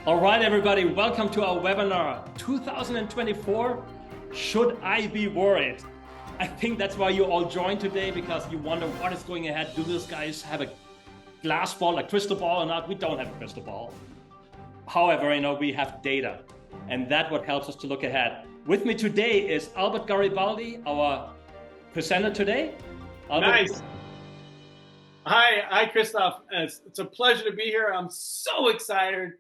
All right, everybody, welcome to our webinar 2024. Should I be worried? I think that's why you all joined today, because you wonder what is going ahead. Do these guys have a glass ball, a crystal ball or not? We don't have a crystal ball. However, we have data, and that's what helps us to look ahead. With me today is Albert Garibaldi, our presenter today. Albert. Nice. Hi, Christoph. It's a pleasure to be here. I'm so excited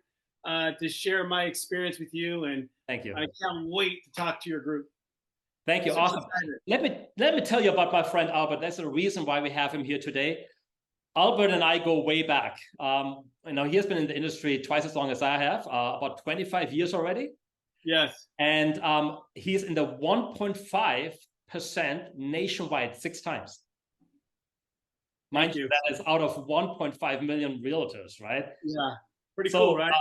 to share my experience with you, and thank you. I can't wait to talk to your group. Thank you. Awesome. Let me tell you about my friend Albert. That's the reason why we have him here today. Albert and I go way back. He has been in the industry twice as long as I have, about 25 years already. Yes. And he's in the 1.5% nationwide 6 times. Mind you, that is out of 1.5 million realtors, right? Yeah, pretty cool, right?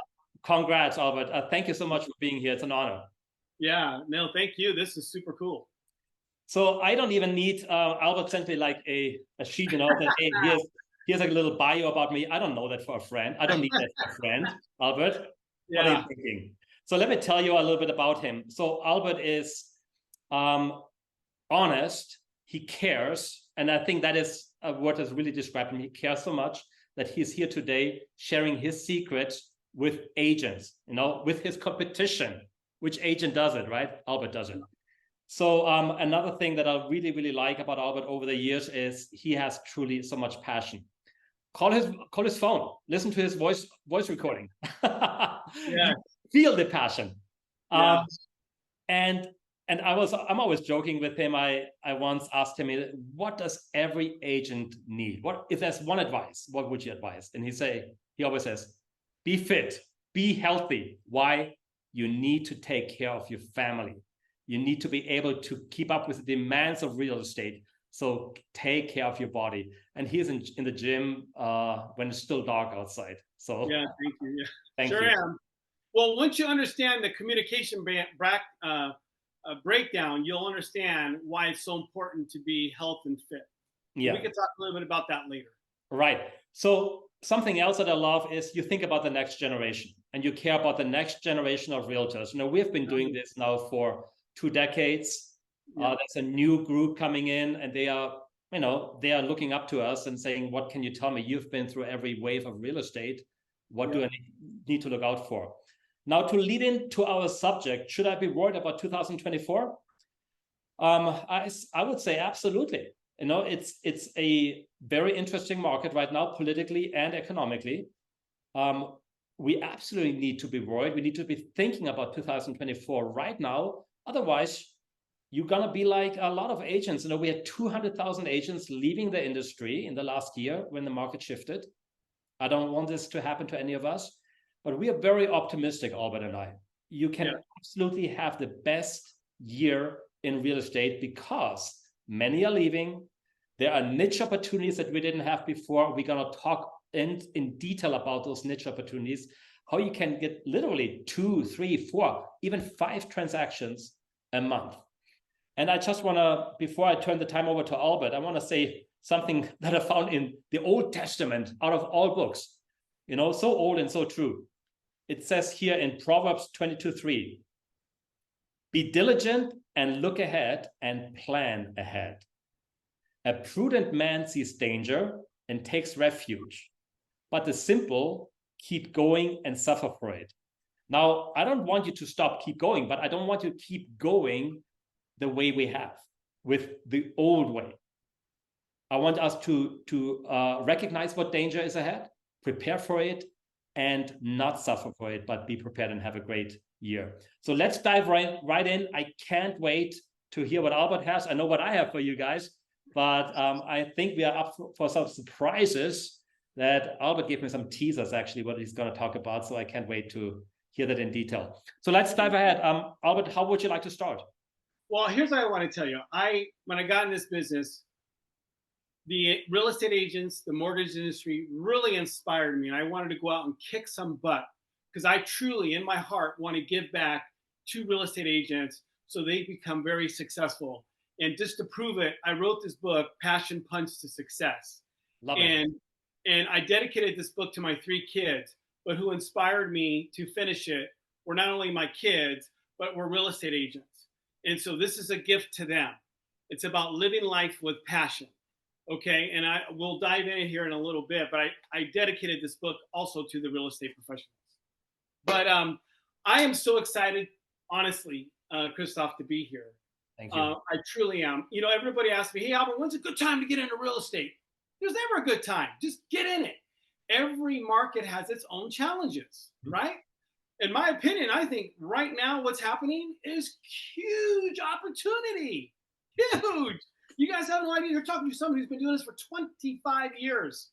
Congrats, Albert. Thank you so much for being here. It's an honor. Yeah, no, thank you. This is super cool. So I don't even need, Albert sent me like a sheet, that, hey, here's a little bio about me. I don't know that for a friend. I don't need that for a friend, Albert. Yeah. What are you thinking? So let me tell you a little bit about him. So Albert is honest. He cares. And I think that is what has really described him. He cares so much that he's here today sharing his secrets with agents, with his competition. Which agent does it, right? Albert does it. So another thing that I really, really like about Albert over the years is he has truly so much passion. Call his phone, listen to his voice recording. Yeah. Feel the passion. Yeah. And I'm always joking with him. I once asked him, what does every agent need? What if there's one advice, what would you advise? And he always says, be fit, be healthy. Why? You need to take care of your family. You need to be able to keep up with the demands of real estate. So take care of your body. And he's in the gym when it's still dark outside. So yeah, thank you. Yeah. Thank you. Am. Well, once you understand the communication breakdown, you'll understand why it's so important to be health and fit. Yeah. We can talk a little bit about that later. Right. So something else that I love is you think about the next generation and you care about the next generation of realtors. We've been doing this now for 2 decades. Yeah. There's a new group coming in, and they are looking up to us and saying, what can you tell me? You've been through every wave of real estate. What do I need to look out for? Now, to lead into our subject, should I be worried about 2024? I would say absolutely. It's a very interesting market right now, politically and economically. We absolutely need to be worried. We need to be thinking about 2024 right now. Otherwise, you're going to be like a lot of agents. We had 200,000 agents leaving the industry in the last year when the market shifted. I don't want this to happen to any of us, but we are very optimistic, Albert and I. You can absolutely have the best year in real estate because many are leaving. There are niche opportunities that we didn't have before. We're going to talk in detail about those niche opportunities, how you can get literally 2, 3, 4, even 5 transactions a month. And I just want to, before I turn the time over to Albert, I want to say something that I found in the Old Testament out of all books, so old and so true. It says here in Proverbs 22:3, be diligent and look ahead and plan ahead. A prudent man sees danger and takes refuge, but the simple keep going and suffer for it. Now, I don't want you to keep going, but I don't want you to keep going the way we have, with the old way. I want us to recognize what danger is ahead, prepare for it, and not suffer for it, but be prepared and have a great year. So let's dive right in. I can't wait to hear what Albert has. I know what I have for you guys, but I think we are up for some surprises that Albert gave me some teasers, actually, what he's going to talk about. So I can't wait to hear that in detail. So let's dive ahead. Albert, how would you like to start? Well, here's what I want to tell you. When I got in this business, the real estate agents, the mortgage industry really inspired me. And I wanted to go out and kick some butt because I truly, in my heart, want to give back to real estate agents so they become very successful. And just to prove it, I wrote this book, Passion Punch to Success. Love it. And I dedicated this book to my 3 kids. but who inspired me to finish it were not only my kids, but were real estate agents. And so this is a gift to them. It's about living life with passion. Okay. And I will dive in here in a little bit, but I dedicated this book also to the real estate professionals. But I am so excited, honestly, Christoph, to be here. Thank you. I truly am. You know, everybody asks me, hey, Albert, when's a good time to get into real estate? There's never a good time. Just get in it. Every market has its own challenges, right? In my opinion, I think right now what's happening is huge opportunity. Huge. You guys have no idea. You're talking to somebody who's been doing this for 25 years.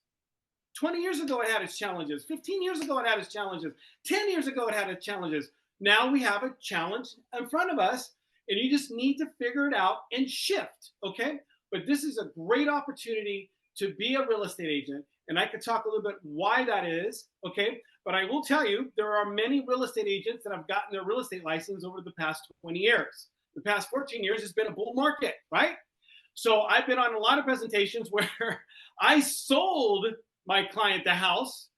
20 years ago, it had its challenges. 15 years ago, it had its challenges. 10 years ago, it had its challenges. Now we have a challenge in front of us, and you just need to figure it out and shift, okay? But this is a great opportunity to be a real estate agent, and I could talk a little bit why that is, okay? But I will tell you, there are many real estate agents that have gotten their real estate license over the past 20 years. The past 14 years has been a bull market, right? So I've been on a lot of presentations where I sold my client the house,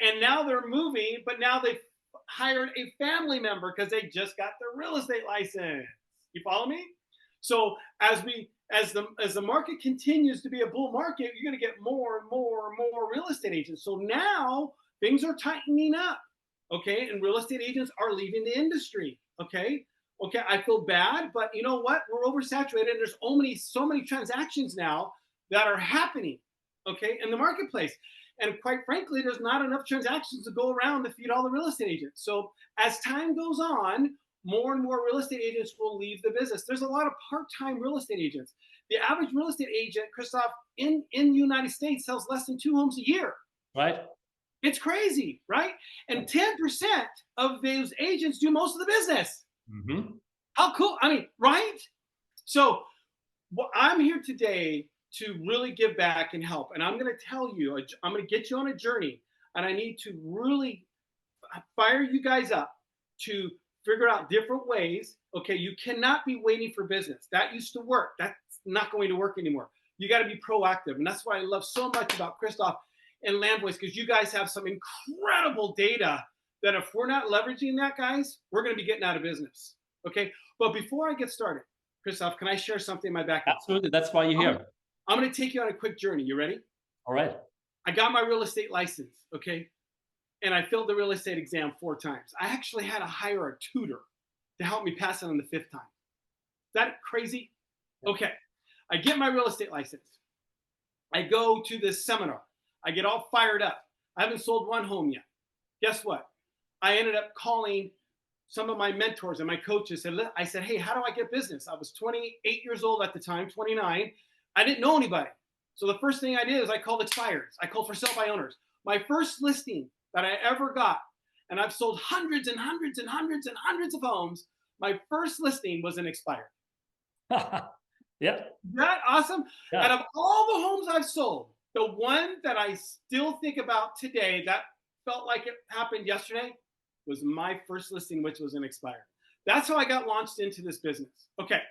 and now they're moving, but now they've hired a family member because they just got their real estate license. You follow me? So as the market continues to be a bull market, you're going to get more and more and more real estate agents. So now things are tightening up, okay? And real estate agents are leaving the industry, okay? Okay, I feel bad, but you know what? We're oversaturated, and there's so many transactions now that are happening, okay, in the marketplace. And quite frankly, there's not enough transactions to go around to feed all the real estate agents. So as time goes on, more and more real estate agents will leave the business. There's a lot of part-time real estate agents. The average real estate agent, Christoph, in the United States sells less than 2 homes a year. Right. It's crazy, right? And 10% of those agents do most of the business. Mm-hmm. How cool. I mean, right? So I'm here today to really give back and help. And I'm going to tell you, I'm going to get you on a journey, and I need to really fire you guys up to figure out different ways. Okay, you cannot be waiting for business. That used to work. That's not going to work anymore. You got to be proactive. And that's what I love so much about Christoph and Landvoice, because you guys have some incredible data that if we're not leveraging that, guys, we're going to be getting out of business. Okay, but before I get started, Christoph, can I share something in my background? Absolutely. That's why you're here. I'm going to take you on a quick journey. You ready? All right. I got my real estate license, okay? And I failed the real estate exam 4 times. I actually had to hire a tutor to help me pass it on the 5th time. Is that crazy? Okay. I get my real estate license. I go to this seminar. I get all fired up. I haven't sold 1 home yet. Guess what? I ended up calling some of my mentors and my coaches. I said, hey, how do I get business? I was 28 years old at the time, 29. I didn't know anybody. So the first thing I did is I called expireds. I called for sale by owners. My first listing that I ever got, and I've sold hundreds and hundreds and hundreds and hundreds of homes, my first listing was an expired. Yeah. Isn't that awesome? Yeah. Out of all the homes I've sold, the one that I still think about today that felt like it happened yesterday was my first listing, which was an expired. That's how I got launched into this business. Okay.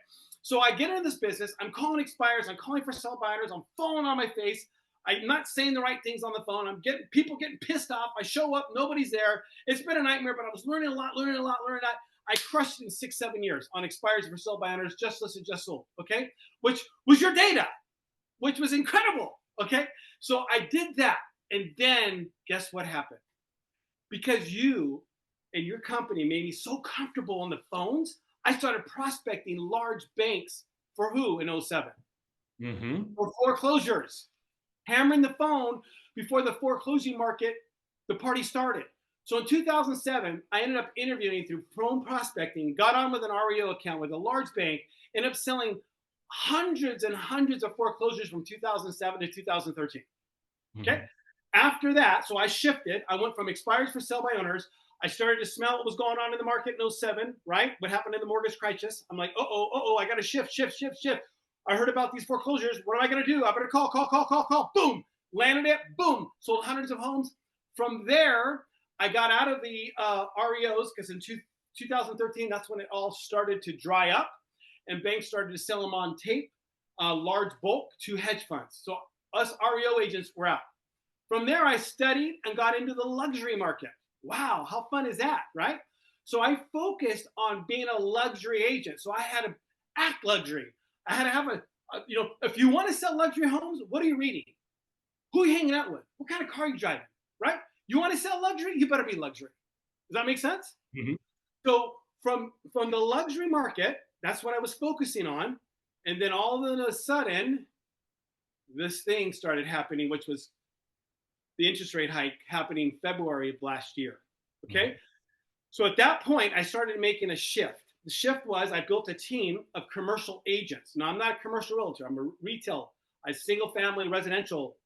So I get into this business. I'm calling expires. I'm calling for sell buyers. I'm falling on my face. I'm not saying the right things on the phone. I'm getting people getting pissed off. I show up. Nobody's there. It's been a nightmare, but I was learning a lot. I crushed it in 6-7 years on expires for sell by owners, just listed, just sold. Okay. Which was your data, which was incredible. Okay. So I did that. And then guess what happened? Because you and your company made me so comfortable on the phones, I started prospecting large banks for who in 07? Mm-hmm. For foreclosures, hammering the phone before the foreclosing market, the party started. So in 2007, I ended up interviewing through phone prospecting, got on with an REO account with a large bank, ended up selling hundreds and hundreds of foreclosures from 2007 to 2013. Okay. Mm-hmm. After that, so I shifted. I went from expires for sale by owners. I started to smell what was going on in the market in 07, right? What happened in the mortgage crisis. I'm like, I got to shift. I heard about these foreclosures. What am I going to do? I better call. Boom. Landed it. Boom. Sold hundreds of homes. From there, I got out of the REOs because in 2013, that's when it all started to dry up and banks started to sell them on tape, large bulk to hedge funds. So us REO agents were out. From there, I studied and got into the luxury market. Wow, how fun is that, right? So I focused on being a luxury agent. So I had to act luxury. I had to have if you want to sell luxury homes, what are you reading? Who are you hanging out with? What kind of car are you driving, right? You want to sell luxury? You better be luxury. Does that make sense? Mhm. So from the luxury market, that's what I was focusing on. And then all of a sudden, this thing started happening, which was the interest rate hike happening February of last year. Okay. Mhm. So at that point, I started making a shift. The shift was I built a team of commercial agents. Now, I'm not a commercial realtor, I'm a retail, a single family residential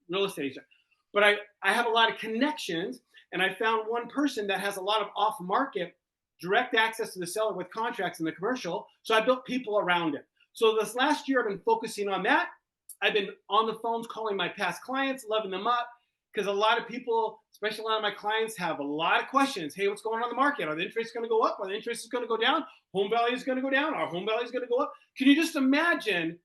real estate agent. But I have a lot of connections, and I found one person that has a lot of off market direct access to the seller with contracts in the commercial. So I built people around it. So this last year, I've been focusing on that. I've been on the phones calling my past clients, loving them up, because a lot of people, especially a lot of my clients, have a lot of questions. Hey, what's going on in the market? Are the interest going to go up? Are the interest going to go down? Home value is going to go down? Our home value is going to go up? Can you just imagine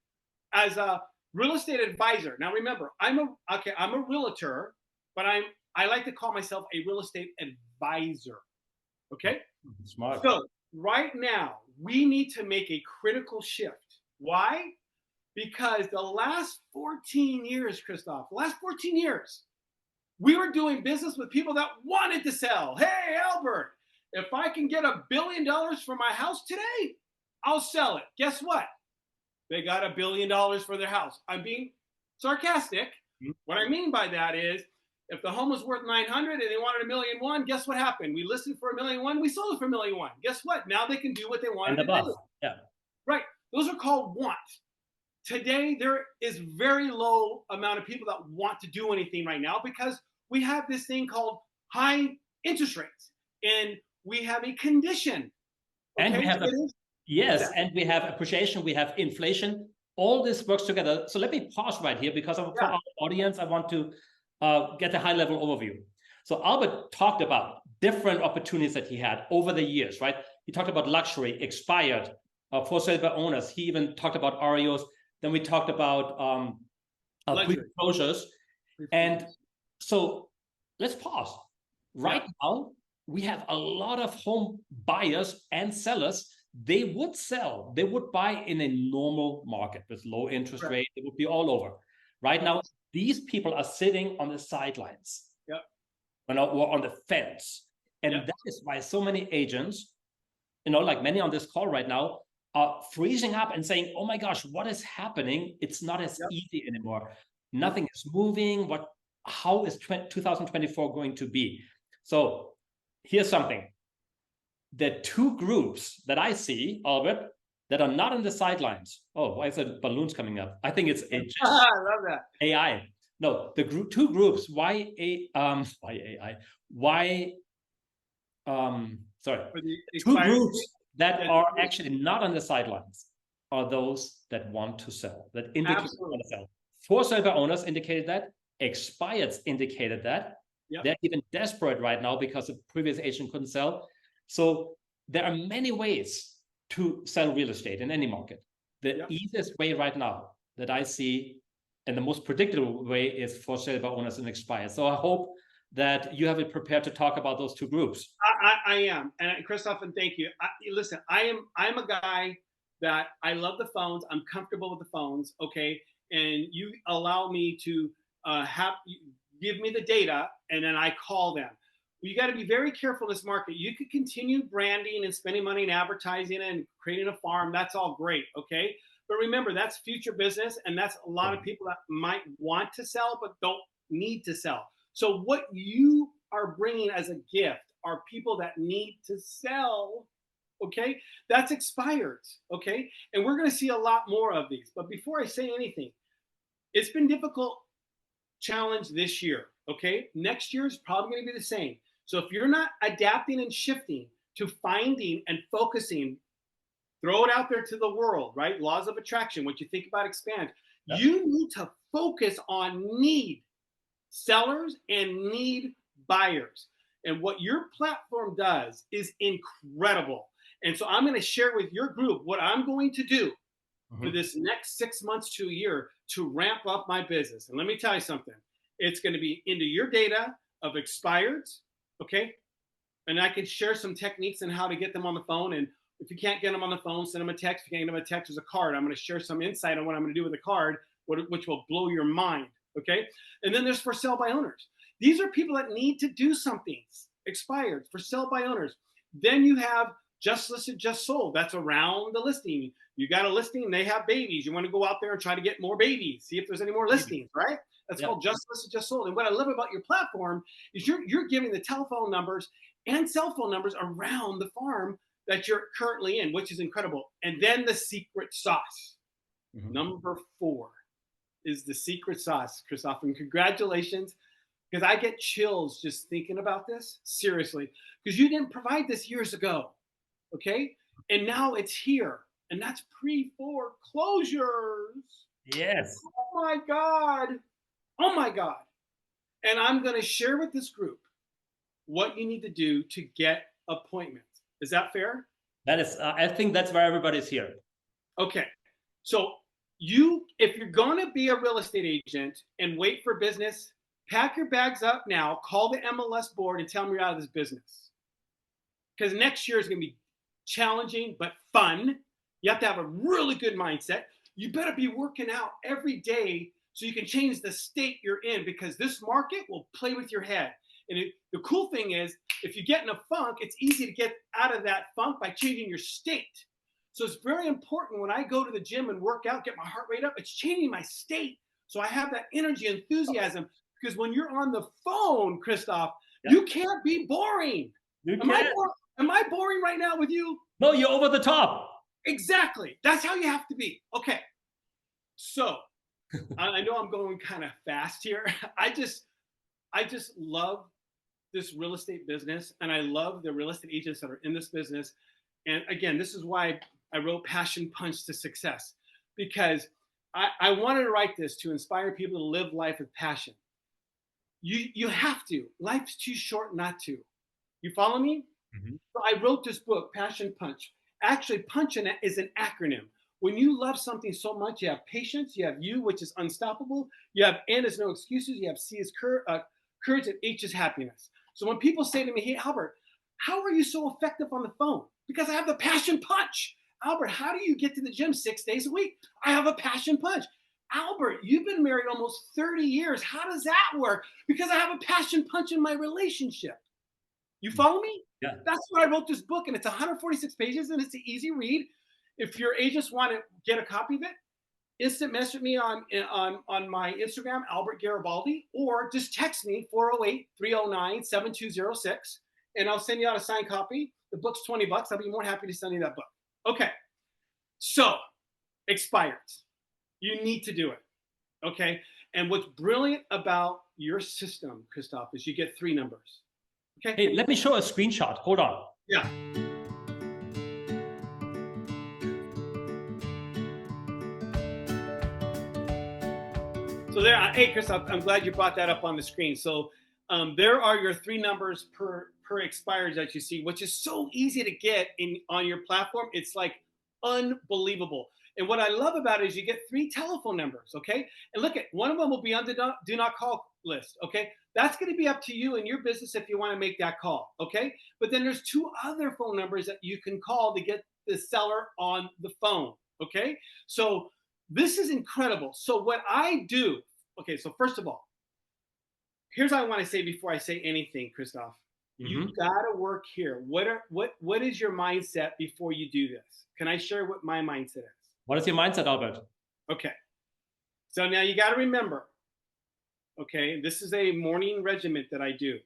as a real estate advisor? Now, remember, I'm a realtor, but I like to call myself a real estate advisor. Okay. Smart. So right now, we need to make a critical shift. Why? Because the last 14 years, Christoph, the last 14 years, we were doing business with people that wanted to sell. Hey, Albert, if I can get $1 billion for my house today, I'll sell it. Guess what? They got $1 billion for their house. I'm being sarcastic. Mhm. What I mean by that is, if the home was worth 900 and they wanted $1,000,001, guess what happened? We listed for $1,000,001. We sold it for $1,000,001. Guess what? Now they can do what they wanted And to above. do. Yeah. Right. Those are called wants. Today, there is very low amount of people that want to do anything right now because we have this thing called high interest rates, and we have a condition. And we Okay, have it is yes, exactly. and we have appreciation, we have inflation. All this works together. So let me pause right here because for Yeah, our audience, I want to get a high level overview. So Albert talked about different opportunities that he had over the years, right? He talked about luxury, expired, for sale by owners. He even talked about REOs. Then we talked about luxury. pre-foreclosures. And so let's pause. Yeah, Right now, we have a lot of home buyers and sellers. They would sell, they would buy in a normal market with low interest correct. rate. It would be all over. Right Yep. now, these people are sitting on the sidelines, Yep. or on the fence. And Yep. that is why so many agents, like many on this call right now, are freezing up and saying, oh my gosh, what is happening? It's not as Yep. easy anymore. Yep. Nothing is moving. How is 2024 going to be? So here's something. The two groups that I see, Albert, that are not on the sidelines. Oh, why is the balloons coming up? I think it's I love that. AI. No, two groups. Why AI? Why sorry, For the two expired. groups that Yeah, are actually not on the sidelines are those that want to sell, that indicate they want absolutely. to sell. For sale by owners indicated that, expireds indicated that. Yep. They're even desperate right now because the previous agent couldn't sell. So there are many ways to sell real estate in any market. The Yep. easiest way right now that I see, and the most predictable way, is for sale by owners and expired. So I hope that you have it prepared to talk about those two groups. I am, and Christoph, and thank you. Listen, I'm a guy that I love the phones. I'm comfortable with the phones. Okay, and you allow me to give me the data, and then I call them. You got to be very careful in this market. You could continue branding and spending money in advertising and creating a farm. That's all great. Okay, but remember that's future business, and that's a lot of people that might want to sell but don't need to sell. So what you are bringing as a gift are people that need to sell. Okay, that's expired. Okay, and we're going to see a lot more of these. But before I say anything, it's been difficult challenge this year. Okay, next year is probably going to be the same. So if you're not adapting and shifting to finding and focusing, throw it out there to the world, right? Laws of attraction. What you think about expand. Yeah. You need to focus on need sellers and need buyers. And what your platform does is incredible. And so I'm going to share with your group what I'm going to do for this next 6 months to a year to ramp up my business. And let me tell you something. It's going to be into your data of expireds, Okay. And I can share some techniques on how to get them on the phone. And if you can't get them on the phone, send them a text. If you can't get them a text, there's a card. I'm going to share some insight on what I'm going to do with the card, which will blow your mind. Okay. And then there's for sale by owners. These are people that need to do something expired for sale by owners. Then you have just listed, just sold. That's around the listing. You got a listing, they have babies. You want to go out there and try to get more babies, see if there's any more listings, right? That's called just listed, just sold. And what I love about your platform is you're giving the telephone numbers and cell phone numbers around the farm that you're currently in, which is incredible. And then the secret sauce. Number 4 is the secret sauce, Christoph. And congratulations, because I get chills just thinking about this, seriously, because you didn't provide this years ago, okay? And now it's here, and that's pre-foreclosures. Yes. Oh my God. Oh my God. And I'm going to share with this group what you need to do to get appointments. Is that fair? That is, I think that's where everybody's here. Okay. So if you're going to be a real estate agent and wait for business, pack your bags up now, call the MLS board and tell them you're out of this business. Because next year is going to be challenging, but fun. You have to have a really good mindset. You better be working out every day so you can change the state you're in, because this market will play with your head. And the cool thing is, if you get in a funk, it's easy to get out of that funk by changing your state. So it's very important when I go to the gym and work out, get my heart rate up, it's changing my state. So I have that energy, enthusiasm, because when you're on the phone, Christoph, you can't be boring. Am I boring right now with you? No, you're over the top. Exactly. That's how you have to be. Okay. So I know I'm going kind of fast here. I just love this real estate business, and I love the real estate agents that are in this business. And again, this is why I wrote Passion Punch to Success, because I wanted to write this to inspire people to live life with passion. You have to. Life's too short not to. You follow me? So I wrote this book, Passion Punch. Actually, punch is an acronym. When you love something so much, you have patience, you have U, which is unstoppable, you have N is no excuses, you have C is courage, and H is happiness. So when people say to me, hey, Albert, how are you so effective on the phone? Because I have the passion punch. Albert, how do you get to the gym 6 days a week? I have a passion punch. Albert, you've been married almost 30 years. How does that work? Because I have a passion punch in my relationship. You follow me? Yeah. That's why I wrote this book, and it's 146 pages, and it's an easy read. If your agents want to get a copy of it, instant message me on my Instagram, Albert Garibaldi, or just text me 408-309-7206, and I'll send you out a signed copy. The book's $20. I'll be more happy to send you that book. Okay. So, expireds. You need to do it. Okay. And what's brilliant about your system, Christoph, is you get 3 numbers. Okay. Hey, let me show a screenshot. Hold on. Yeah. So there, hey, Chris, I'm glad you brought that up on the screen. So there are your 3 numbers per expires that you see, which is so easy to get on your platform. It's like unbelievable. And what I love about it is you get 3 telephone numbers, okay? And look, one of them will be on the do not call list, okay? That's going to be up to you and your business if you want to make that call, okay? But then there's 2 other phone numbers that you can call to get the seller on the phone, okay? So this is incredible. So what I do, okay, so first of all, here's what I want to say before I say anything, Christoph. You gotta work here. What is your mindset before you do this? Can I share what my mindset is? What is your mindset, Albert? Okay. So now you got to remember, okay, this is a morning regimen that I do.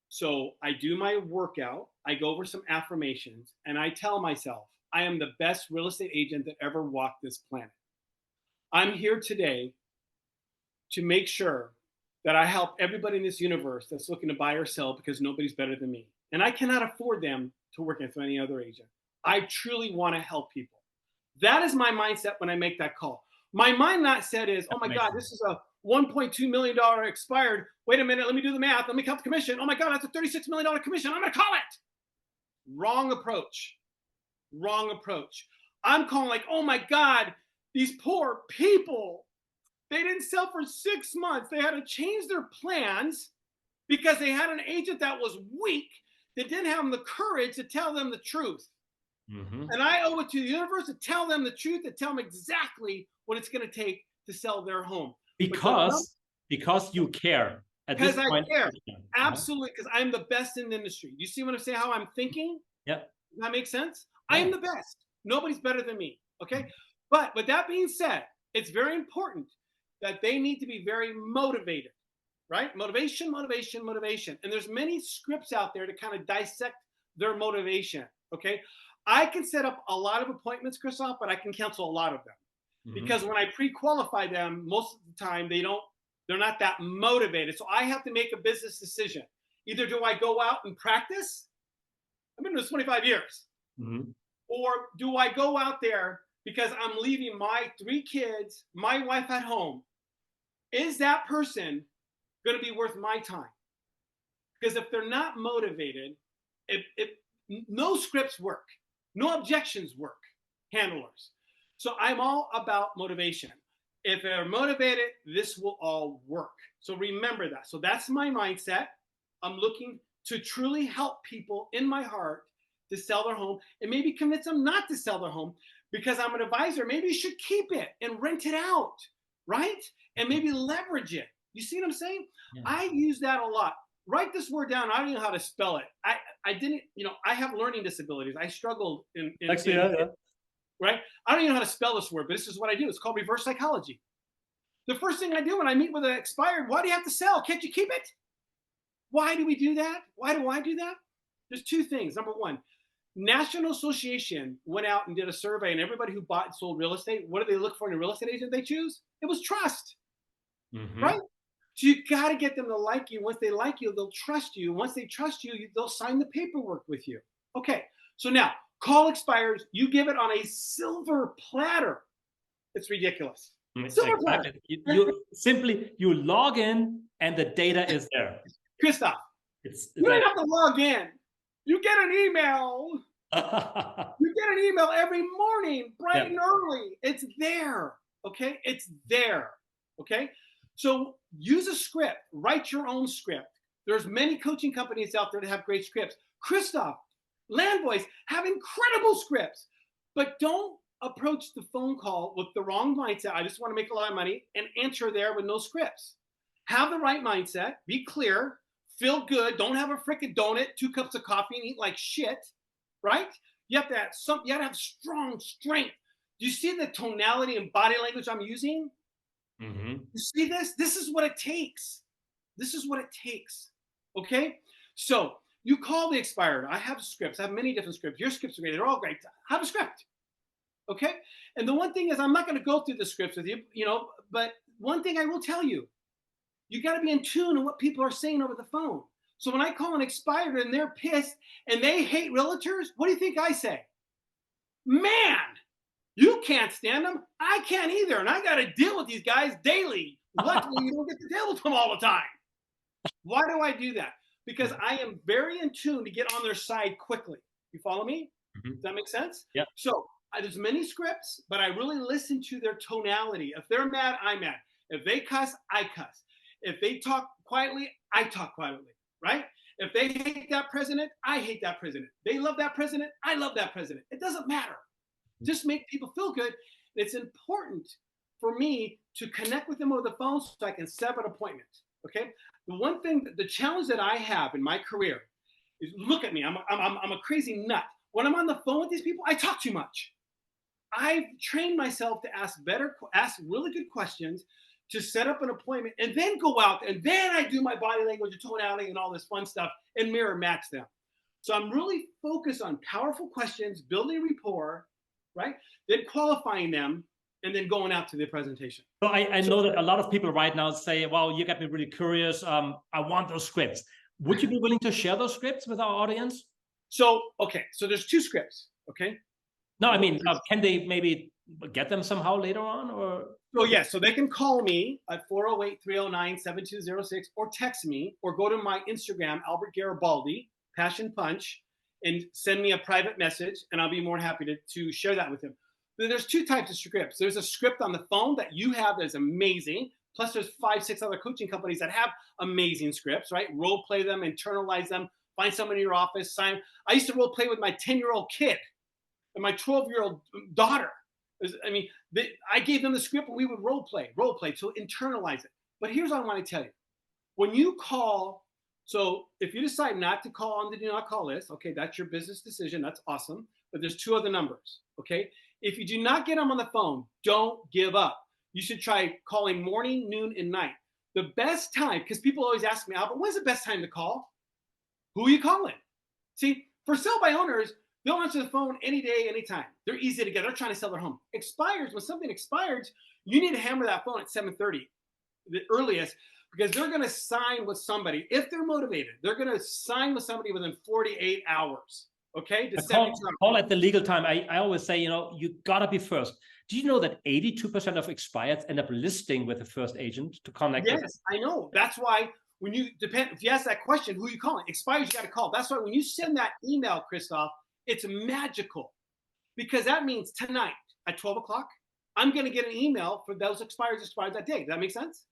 So I do my workout, I go over some affirmations, and I tell myself, I am the best real estate agent that ever walked this planet. I'm here today to make sure that I help everybody in this universe that's looking to buy or sell, because nobody's better than me. And I cannot afford them to work with any other agent. I truly want to help people. That is my mindset when I make that call. My mindset is, oh my God, this is a $1.2 million expired. Wait a minute, let me do the math. Let me count the commission. Oh my God, that's a $36 million commission. I'm going to call it. Wrong approach. Wrong approach. I'm calling like, oh my God, these poor people, they didn't sell for 6 months. They had to change their plans. because they had an agent that was weak, that didn't have the courage to tell them the truth. Mm-hmm. And I owe it to the universe to tell them the truth, to tell them exactly what it's going to take to sell their home. Because you care at this Because I point. care. Absolutely. Because I'm the best in the industry. You see what I'm saying? How I'm thinking? Yeah. Does that make sense? Yeah. I am the best. Nobody's better than me. Okay. But with that being said, it's very important that they need to be very motivated, right? Motivation, motivation, motivation. And there's many scripts out there to kind of dissect their motivation. Okay. I can set up a lot of appointments, Christoph, but I can cancel a lot of them. Mm-hmm. Because when I pre-qualify them, most of the time they're not that motivated. So I have to make a business decision. Either do I go out and practice? I've been doing this 25 years. Mm-hmm. Or do I go out there because I'm leaving my 3 kids, my wife at home? Is that person going to be worth my time? Because if they're not motivated, no scripts work. No objections work, handlers. So I'm all about motivation. If they're motivated, this will all work. So remember that. So that's my mindset. I'm looking to truly help people in my heart to sell their home and maybe convince them not to sell their home because I'm an advisor. Maybe you should keep it and rent it out, right? And maybe leverage it. You see what I'm saying? Yeah. I use that a lot. Write this word down. I don't know how to spell it. I didn't, I have learning disabilities. I struggled in right? I don't even know how to spell this word, but this is what I do. It's called reverse psychology. The first thing I do when I meet with an expired, why do you have to sell? Can't you keep it? Why do we do that? Why do I do that? There's 2 things. Number 1, National Association went out and did a survey, and everybody who bought and sold real estate, what do they look for in a real estate agent they choose? It was trust, right? So you got to get them to like you. Once they like you, they'll trust you. Once they trust you, they'll sign the paperwork with you. Okay, so now call expires. You give it on a silver platter. It's ridiculous. Silver platter. You log in and the data is there. Christoph, you don't have to log in. You get an email. You get an email every morning, bright and early. It's there. Okay, it's there. Okay. So use a script, write your own script. There's many coaching companies out there that have great scripts. Christoph, Land Boys have incredible scripts, but don't approach the phone call with the wrong mindset. I just want to make a lot of money and answer there with no scripts. Have the right mindset, be clear, feel good. Don't have a freaking donut, 2 cups of coffee and eat like shit, right? You have to have strong strength. Do you see the tonality and body language I'm using? Mm-hmm. You see this? This is what it takes. This is what it takes. Okay? So you call the expired. I have scripts. I have many different scripts. Your scripts are great. They're all great. Have a script. Okay? And the one thing is, I'm not going to go through the scripts with you, but one thing I will tell you, you got to be in tune to what people are saying over the phone. So when I call an expired and they're pissed and they hate realtors, what do you think I say? Man, you can't stand them. I can't either. And I got to deal with these guys daily. Luckily, you don't get to deal with them all the time. Why do I do that? Because I am very in tune to get on their side quickly. You follow me? Mm-hmm. Does that make sense? Yeah. So there's many scripts, but I really listen to their tonality. If they're mad, I'm mad. If they cuss, I cuss. If they talk quietly, I talk quietly, right? If they hate that president, I hate that president. They love that president, I love that president. It doesn't matter. Just make people feel good. It's important for me to connect with them over the phone so I can set up an appointment, okay? The one thing, the challenge that I have in my career is, look at me, I'm a crazy nut. When I'm on the phone with these people, I talk too much. I've trained myself to ask really good questions, to set up an appointment, and then go out, and then I do my body language and tonality and all this fun stuff and mirror match them. So I'm really focused on powerful questions, building rapport, right? Then qualifying them, and then going out to the presentation. So I know that a lot of people right now say, well, you got me really curious. I want those scripts. Would you be willing to share those scripts with our audience? So, okay. So there's 2 scripts, okay? No, I mean, can they maybe get them somehow later on, or? Oh, yes. So they can call me at 408-309-7206 or text me or go to my Instagram, Albert Garibaldi, Passion Punch, and send me a private message, and I'll be more than happy to share that with them. There's 2 types of scripts. There's a script on the phone that you have that's amazing. Plus there's 5, 6 other coaching companies that have amazing scripts, right? Role play them, internalize them, find someone in your office, sign. I used to role play with my 10-year-old kid and my 12-year-old daughter. I mean, I gave them the script and we would role play to internalize it. But here's what I want to tell you. When you call, so if you decide not to call on the do not call list, okay, that's your business decision. That's awesome. But there's 2 other numbers, okay? If you do not get them on the phone, don't give up. You should try calling morning, noon, and night. The best time, because people always ask me, Albert, when's the best time to call? Who are you calling? See, for sell by owners, they'll answer the phone any day, anytime. They're easy to get. They're trying to sell their home. Expires, when something expires, you need to hammer that phone at 7:30, the earliest, because they're going to sign with somebody. If they're motivated, they're going to sign with somebody within 48 hours. Okay? Call at the legal time. I always say, you got to be first. Do you know that 82% of expireds end up listing with the first agent to connect? Yes, I know. That's why when you if you ask that question, who are you calling? Expires, you got to call. That's why when you send that email, Christoph, it's magical, because that means tonight at 12 o'clock, I'm going to get an email for those expired that day. Does that make sense?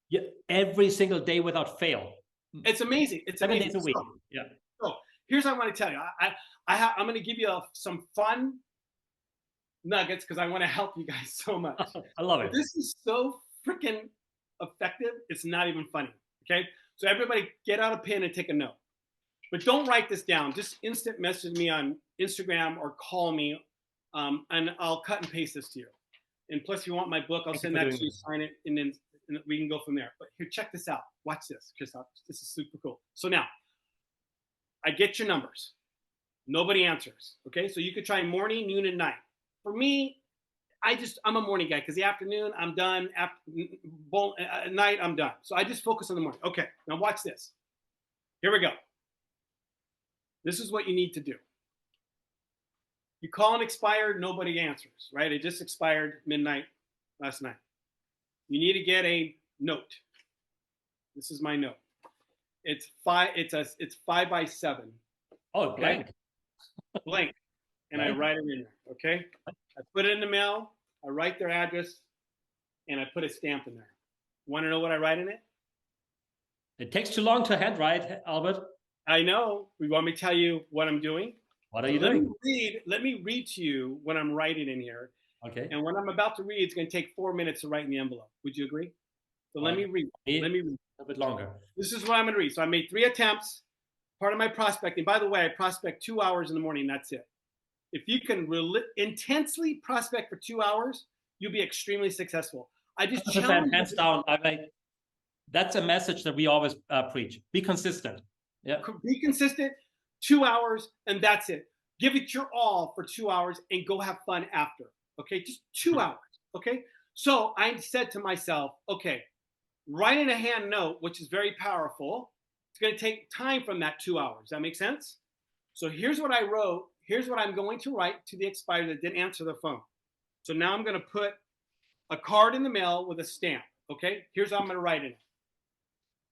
Yeah, every single day without fail. It's amazing. It's 7 amazing. days a week. Yeah. So here's what I want to tell you. I'm going to give you some fun nuggets because I want to help you guys so much. I love it. This is so freaking effective. It's not even funny. Okay. So everybody get out a pen and take a note. But don't write this down. Just instant message me on Instagram or call me, and I'll cut and paste this to you. And plus, if you want my book, I'll send that to you, sign it, and then we can go from there. But here, check this out. Watch this, Christoph. This is super cool. So now, I get your numbers. Nobody answers. Okay, so you could try morning, noon, and night. For me, I'm a morning guy because the afternoon I'm done. At night I'm done. So I just focus on the morning. Okay, now watch this. Here we go. This is what you need to do. You call an expired, nobody answers, right? It just expired midnight last night. You need to get a note. This is my note. It's 5 by 7. Oh, blank. Okay? Blank. And I write it in there, okay? I put it in the mail, I write their address, and I put a stamp in there. Want to know what I write in it? It takes too long to handwrite, Albert. I know. You want me to tell you what I'm doing? What are you doing? Let me read to you what I'm writing in here. Okay. And what I'm about to read, it's going to take 4 minutes to write in the envelope. Would you agree? So let me read. Let me read. A bit longer. This is what I'm going to read. So I made 3 attempts. Part of my prospecting. By the way, I prospect 2 hours in the morning. That's it. If you can intensely prospect for 2 hours, you'll be extremely successful. I just challenge hands down. That's a message that we always preach. Be consistent. Yeah. Be consistent. 2 hours, and that's it. Give it your all for 2 hours and go have fun after. Okay, just 2 hours. Okay, so I said to myself, okay, writing a hand note, which is very powerful, it's going to take time from that 2 hours. That makes sense? So here's what I wrote. Here's what I'm going to write to the expired that didn't answer their phone. So now I'm going to put a card in the mail with a stamp. Okay, here's what I'm going to write in it.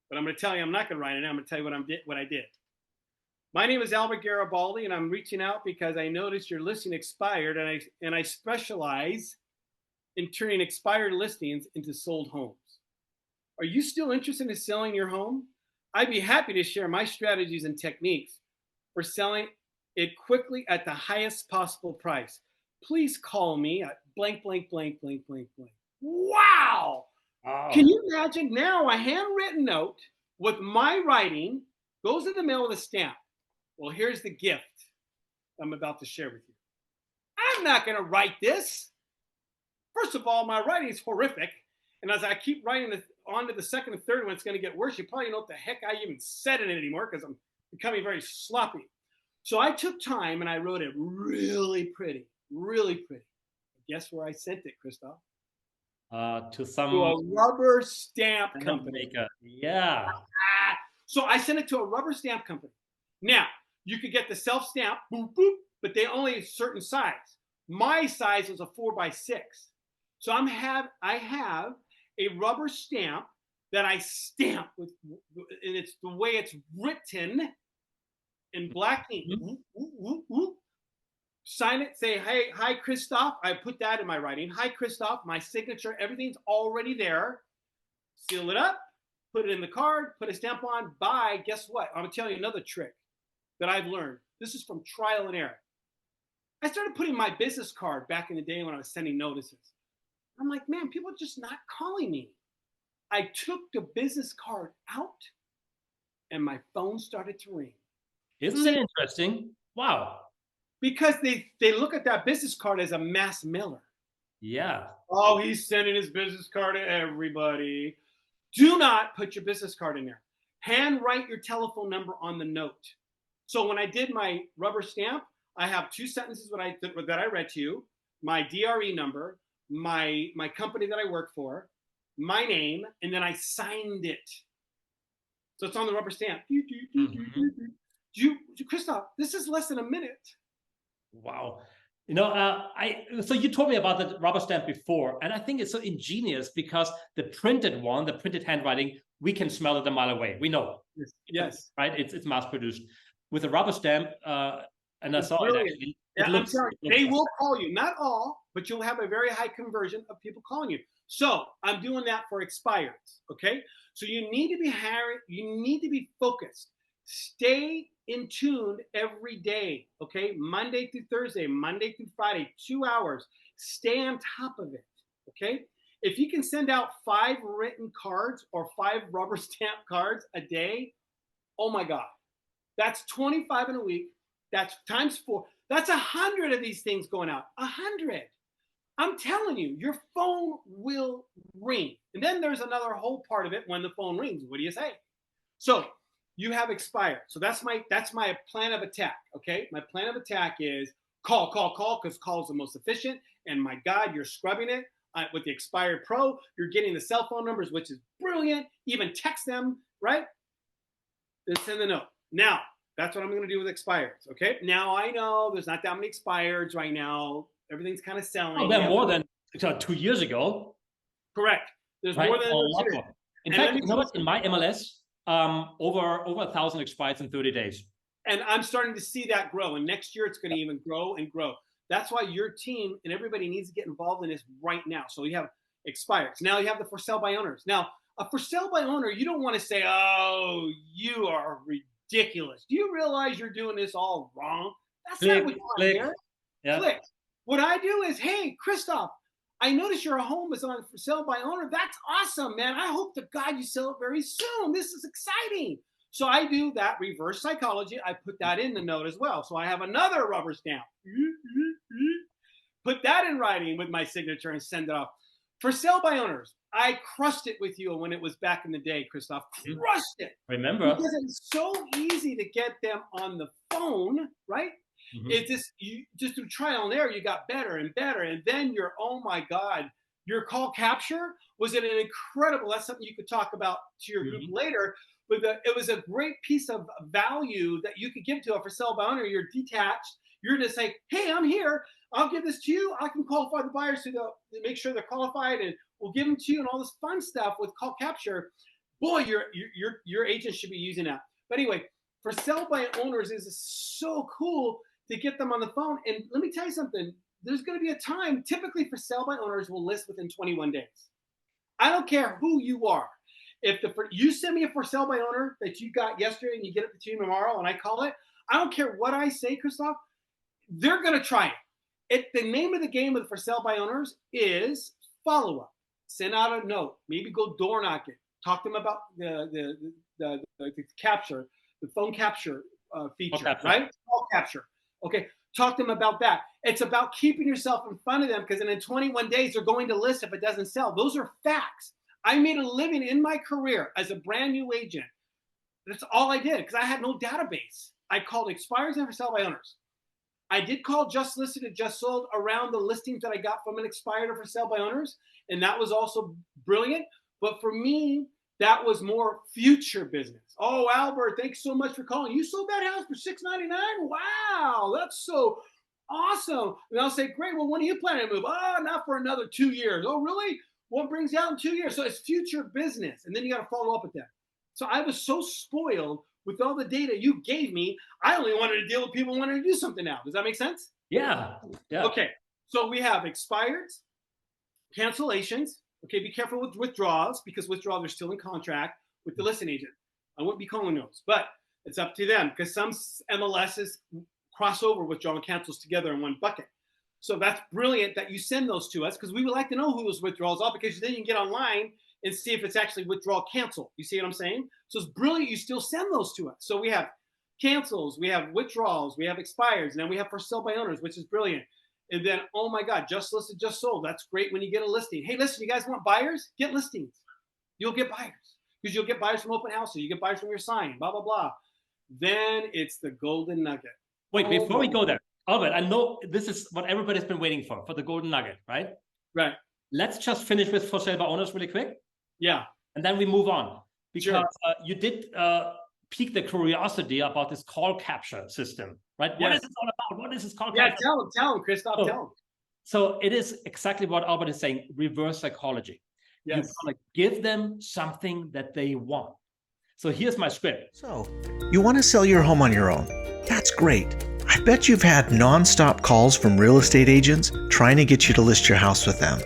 But I'm going to tell you I'm not going to write it. I'm going to tell you what I did. My name is Albert Garibaldi, and I'm reaching out because I noticed your listing expired, and I specialize in turning expired listings into sold homes. Are you still interested in selling your home? I'd be happy to share my strategies and techniques for selling it quickly at the highest possible price. Please call me at blank, blank, blank, blank, blank, blank. Wow! Oh. Can you imagine now a handwritten note with my writing goes in the mail with a stamp? Well, here's the gift I'm about to share with you. I'm not going to write this. First of all, my writing is horrific. And as I keep writing on to the second and third one, it's going to get worse. You probably know what the heck I even said in it anymore because I'm becoming very sloppy. So I took time and I wrote it really pretty, really pretty. Guess where I sent it, Christoph? To a rubber stamp company. Yeah. So I sent it to a rubber stamp company. Now, you could get the self-stamp, boop, boop, but they only a certain size. My size was a 4 by 6. So I have a rubber stamp that I stamp with, and it's the way it's written in black ink. Mm-hmm. Sign it, say, hey, hi, Christoph. I put that in my writing. Hi, Christoph, my signature, everything's already there. seal it up, put it in the card, put a stamp on, buy. Guess what? I'm gonna tell you another trick that I've learned. This is from trial and error. I started putting my business card back in the day when I was sending notices. I'm like, man, people are just not calling me. I took the business card out and my phone started to ring. Isn't that interesting? Wow. Because they look at that business card as a mass mailer. Yeah. Oh, he's sending his business card to everybody. Do not put your business card in there. Handwrite your telephone number on the note. So when I did my rubber stamp, I have 2 sentences that I read to you, my DRE number, my company that I work for, my name, and then I signed it. So it's on the rubber stamp. Christoph, this is less than a minute. Wow. You know, so you told me about the rubber stamp before, and I think it's so ingenious because the printed one, the printed handwriting, we can smell it a mile away. We know. Yes. Right? It's mass produced. With a rubber stamp, and I saw brilliant. it actually. Yeah, I'm sorry. They will call you. Not all, but you'll have a very high conversion of people calling you. So I'm doing that for expireds. Okay. So you need to be you need to be focused. Stay in tune every day. Okay. Monday through Thursday, Monday through Friday, 2 hours. Stay on top of it. Okay. If you can send out 5 written cards or 5 rubber stamp cards a day, oh my God. That's 25 in a week. That's times 4. That's 100 of these things going out. 100. I'm telling you, your phone will ring. And then there's another whole part of it when the phone rings. What do you say? So you have expired. So that's my plan of attack. Okay. My plan of attack is call, because call is the most efficient. And my God, you're scrubbing it with the Expired Pro. You're getting the cell phone numbers, which is brilliant. Even text them, right? Then send the note. Now, that's what I'm going to do with expireds. Okay. Now I know there's not that many expireds right now. Everything's kind of selling. Oh, they're more than 2 years ago. Correct. There's more than a lot more. In fact, you know what? In my MLS, over 1,000 expires in 30 days. And I'm starting to see that grow. And next year it's going to even grow and grow. That's why your team and everybody needs to get involved in this right now. So you have expireds. Now you have the for sale by owners. Now, a for sale by owner, you don't want to say, oh, you are ridiculous. Do you realize you're doing this all wrong? That's not what you want to hear. Yeah. Click. What I do is, hey, Christoph, I notice your home is on for sale by owner. That's awesome, man. I hope to God you sell it very soon. This is exciting. So I do that reverse psychology. I put that in the note as well. So I have another rubber stamp. Put that in writing with my signature and send it off. For sale by owners, I crushed it with you when it was back in the day, Christoph. Crushed it. Remember? Because it's so easy to get them on the phone, right? It's just through trial and error, you got better and better. And then oh my God, your call capture was an incredible, that's something you could talk about to your group later. But it was a great piece of value that you could give to a for sale by owner. You're detached. You're just like, hey, I'm here. I'll give this to you. I can qualify the buyers to make sure they're qualified, and we'll give them to you and all this fun stuff with call capture. Boy, your agent should be using that. But anyway, for sell by owners is so cool to get them on the phone. And let me tell you something. There's going to be a time, typically for sell by owners will list within 21 days. I don't care who you are. If you send me a for sale by owner that you got yesterday and you get it to you tomorrow and I call it, I don't care what I say, Christoph, they're going to try it. The name of the game with for sale by owners is follow up. Send out a note. Maybe go door knock it. Talk to them about the capture, the phone capture feature, right? Call capture. Okay. Talk to them about that. It's about keeping yourself in front of them because in 21 days, they're going to list if it doesn't sell. Those are facts. I made a living in my career as a brand new agent. That's all I did because I had no database. I called expires and for sale by owners. I did call just listed and just sold around the listings that I got from an expired or for sale by owners. And that was also brilliant. But for me, that was more future business. Oh, Albert, thanks so much for calling. You sold that house for $699? Wow, that's so awesome. And I'll say, great, well, when are you planning to move? Oh, not for another 2 years. Oh, really? What brings you out in 2 years? So it's future business. And then you got to follow up with that. So I was so spoiled with all the data you gave me. I only wanted to deal with people wanting to do something now. Does that make sense? Yeah. Okay. So we have expireds, cancellations. Okay, be careful with withdrawals, because withdrawals are still in contract with the listing agent. I wouldn't be calling those, but it's up to them, because some MLSs cross over withdrawal and cancels together in one bucket. So that's brilliant that you send those to us, because we would like to know who those withdrawals are, because then you can get online and see if it's actually withdrawal cancel. You see what I'm saying? So it's brilliant you still send those to us. So we have cancels, we have withdrawals, we have expires, and then we have for sale by owners, which is brilliant. And then, oh my God, just listed, just sold. That's great when you get a listing. Hey, listen, you guys want buyers? Get listings. You'll get buyers, because you'll get buyers from open houses. You get buyers from your sign, blah, blah, blah. Then it's the golden nugget. Wait, before we go there, Albert, I know this is what everybody's been waiting for the golden nugget, right? Right. Let's just finish with for sale by owners really quick. Yeah. And then we move on, because Sure. You did pique the curiosity about this call capture system, right? What is it all about? What is this call capture? Yeah, tell him, Christoph, tell him. So it is exactly what Albert is saying, reverse psychology. Yes. You want to give them something that they want. So here's my script. So, you want to sell your home on your own. That's great. I bet you've had non-stop calls from real estate agents trying to get you to list your house with them.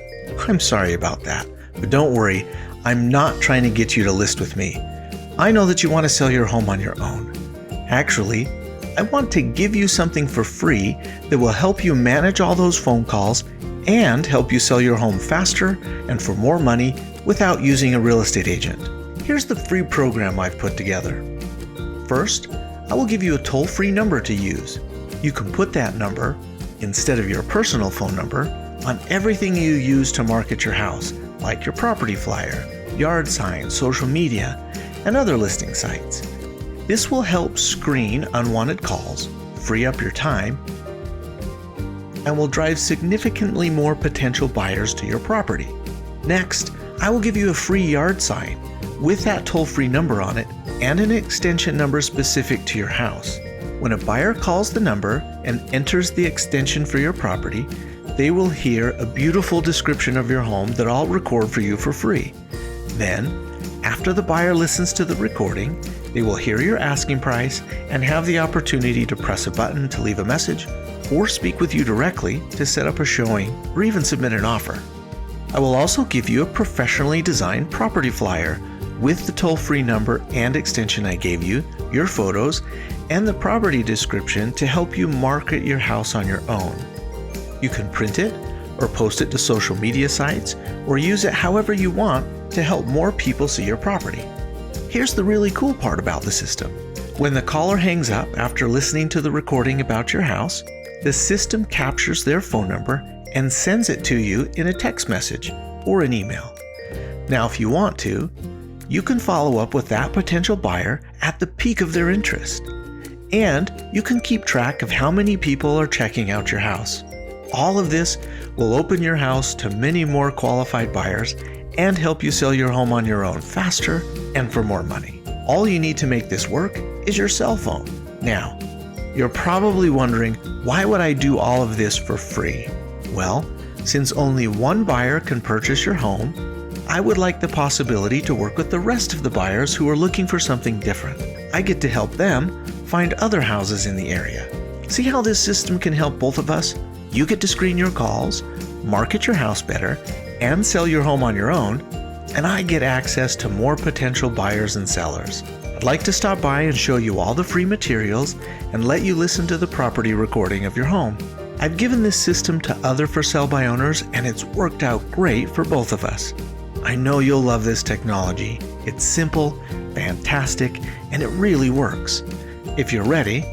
I'm sorry about that, but don't worry, I'm not trying to get you to list with me. I know that you want to sell your home on your own. Actually, I want to give you something for free that will help you manage all those phone calls and help you sell your home faster and for more money without using a real estate agent. Here's the free program I've put together. First, I will give you a toll-free number to use. You can put that number, instead of your personal phone number, on everything you use to market your house, like your property flyer, yard sign, social media, and other listing sites. This will help screen unwanted calls, free up your time, and will drive significantly more potential buyers to your property. Next, I will give you a free yard sign with that toll-free number on it and an extension number specific to your house. When a buyer calls the number and enters the extension for your property, they will hear a beautiful description of your home that I'll record for you for free. Then, after the buyer listens to the recording, they will hear your asking price and have the opportunity to press a button to leave a message or speak with you directly to set up a showing or even submit an offer. I will also give you a professionally designed property flyer with the toll-free number and extension I gave you, your photos, and the property description to help you market your house on your own. You can print it or post it to social media sites or use it however you want to help more people see your property. Here's the really cool part about the system. When the caller hangs up after listening to the recording about your house, the system captures their phone number and sends it to you in a text message or an email. Now, if you want to, you can follow up with that potential buyer at the peak of their interest. And you can keep track of how many people are checking out your house. All of this will open your house to many more qualified buyers and help you sell your home on your own faster and for more money. All you need to make this work is your cell phone. Now, you're probably wondering, why would I do all of this for free? Well, since only one buyer can purchase your home, I would like the possibility to work with the rest of the buyers who are looking for something different. I get to help them find other houses in the area. See how this system can help both of us? You get to screen your calls, market your house better, and sell your home on your own, and I get access to more potential buyers and sellers. I'd like to stop by and show you all the free materials and let you listen to the property recording of your home. I've given this system to other for sale by owners, and it's worked out great for both of us. I know you'll love this technology. It's simple, fantastic, and it really works. If you're ready,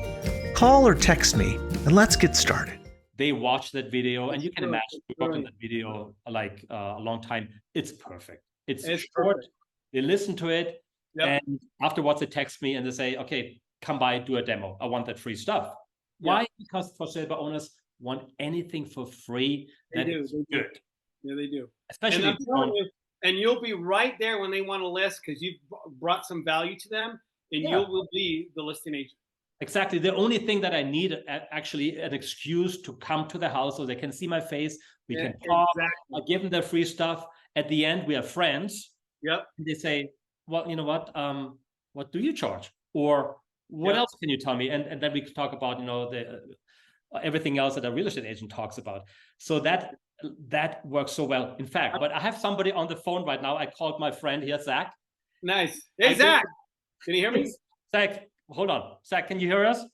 call or text me and let's get started. They watch that video, and you can imagine we worked on that video like a long time. It's perfect. It's short. Perfect. They listen to it, and afterwards they text me and they say, "Okay, come by, do a demo. I want that free stuff." Why? Because for sale by owners want anything for free. They do. Good. Yeah, they do. Especially, and I'm telling you, and you'll be right there when they want to list because you've brought some value to them, and you will be the listing agent. Exactly. The only thing that I need actually an excuse to come to the house so they can see my face. We can talk. Exactly. I give them the free stuff. At the end, we are friends. Yep. And they say, "Well, you know what do you charge? Or what else can you tell me?" And then we talk about, the everything else that a real estate agent talks about. So that that works so well. In fact, but I have somebody on the phone right now. I called my friend here, Zach. Nice. Hey, Zach, can you hear me? Zach, hold on. Zach, can you hear us?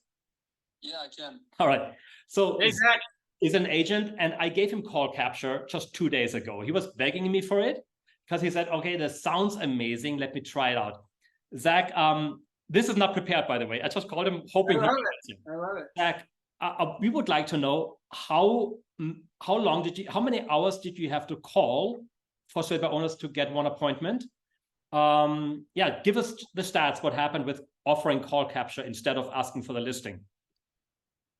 Yeah, I can. All right. So Hey, Zach. He's an agent, and I gave him call capture just 2 days ago. He was begging me for it because he said, okay, this sounds amazing. Let me try it out. Zach, this is not prepared, by the way. I just called him hoping. I love it. Zach, we would like to know how many hours did you have to call for silver owners to get one appointment? Yeah, give us the stats, what happened with offering call capture instead of asking for the listing.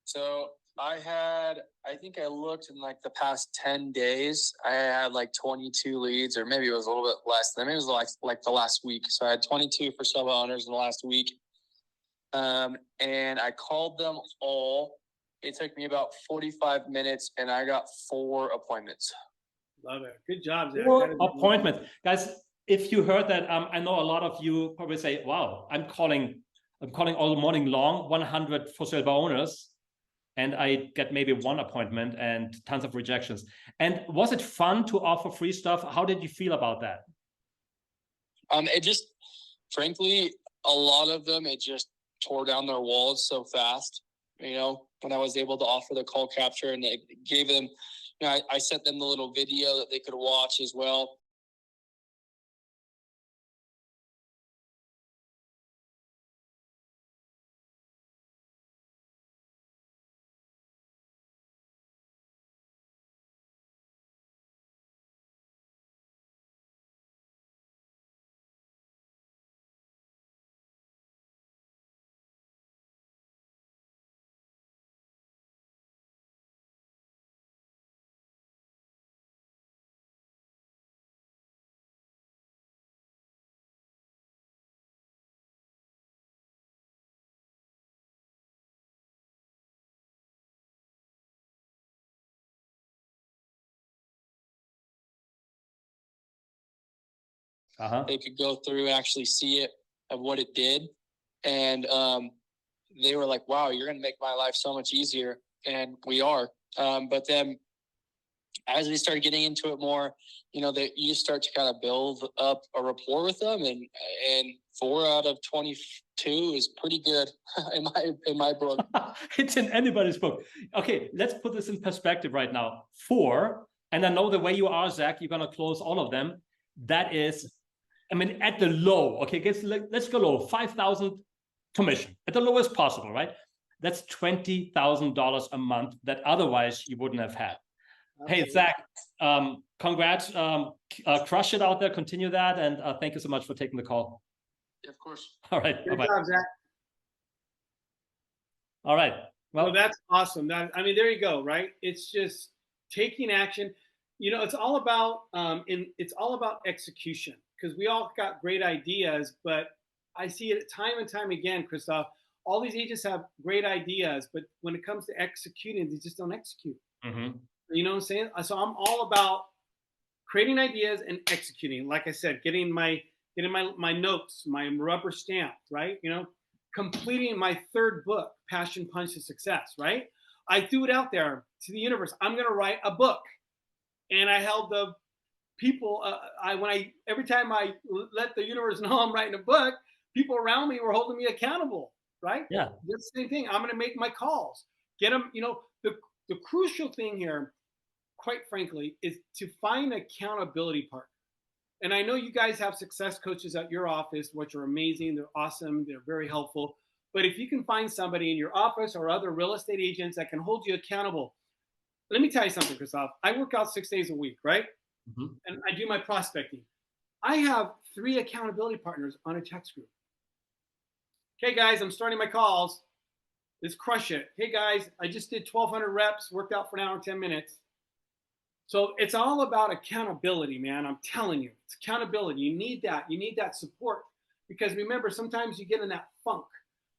So I think I looked in like the past 10 days, I had like 22 leads, or maybe it was a little bit less than, maybe it was like the last week. So I had 22 for silver owners in the last week. And I called them all. It took me about 45 minutes and I got 4 appointments. Love it. Good job, Zach. 4 appointments. Guys, if you heard that, I know a lot of you probably say, wow, I'm calling all morning long, 100 for silver owners, and I get maybe 1 appointment and tons of rejections. And was it fun to offer free stuff? How did you feel about that? It just, frankly, a lot of them, it just tore down their walls so fast. You know, when I was able to offer the call capture, and it gave them, you know, I sent them the little video that they could watch as well. They could go through and actually see it of what it did. And they were like, wow, you're going to make my life so much easier. And we are. But then as we started getting into it more, you know, that you start to kind of build up a rapport with them. And 4 out of 22 is pretty good in my book. It's in anybody's book. Okay, let's put this in perspective right now. 4, and I know the way you are, Zach, you're going to close all of them. That is, I mean, at the low, okay, let's go low, 5,000 commission, at the lowest possible, right? That's $20,000 a month that otherwise you wouldn't have had. Okay. Hey, Zach, congrats, crush it out there, continue that, and thank you so much for taking the call. Yeah, of course. All right. Good job, Zach. All right. Well, that's awesome. I mean, there you go, right? It's just taking action. You know, it's all about execution, because we all got great ideas, but I see it time and time again, Christoph. All these agents have great ideas, but when it comes to executing, they just don't execute. Mm-hmm. You know what I'm saying? So I'm all about creating ideas and executing. Like I said, getting my notes, my rubber stamp, right? You know, completing my 3rd book, Passion Punch to Success, right? I threw it out there to the universe. I'm going to write a book. And I held the people, every time I let the universe know I'm writing a book, people around me were holding me accountable, right? Yeah. That's the same thing. I'm going to make my calls, get them. You know, the crucial thing here, quite frankly, is to find an accountability partner. And I know you guys have success coaches at your office, which are amazing. They're awesome. They're very helpful. But if you can find somebody in your office or other real estate agents that can hold you accountable. Let me tell you something, Christoph. I work out 6 days a week, right? Mm-hmm. And I do my prospecting. I have 3 accountability partners on a text group. Okay, guys, I'm starting my calls. Let's crush it. Hey, guys, I just did 1,200 reps, worked out for an hour and 10 minutes. So it's all about accountability, man. I'm telling you, it's accountability. You need that. You need that support. Because remember, sometimes you get in that funk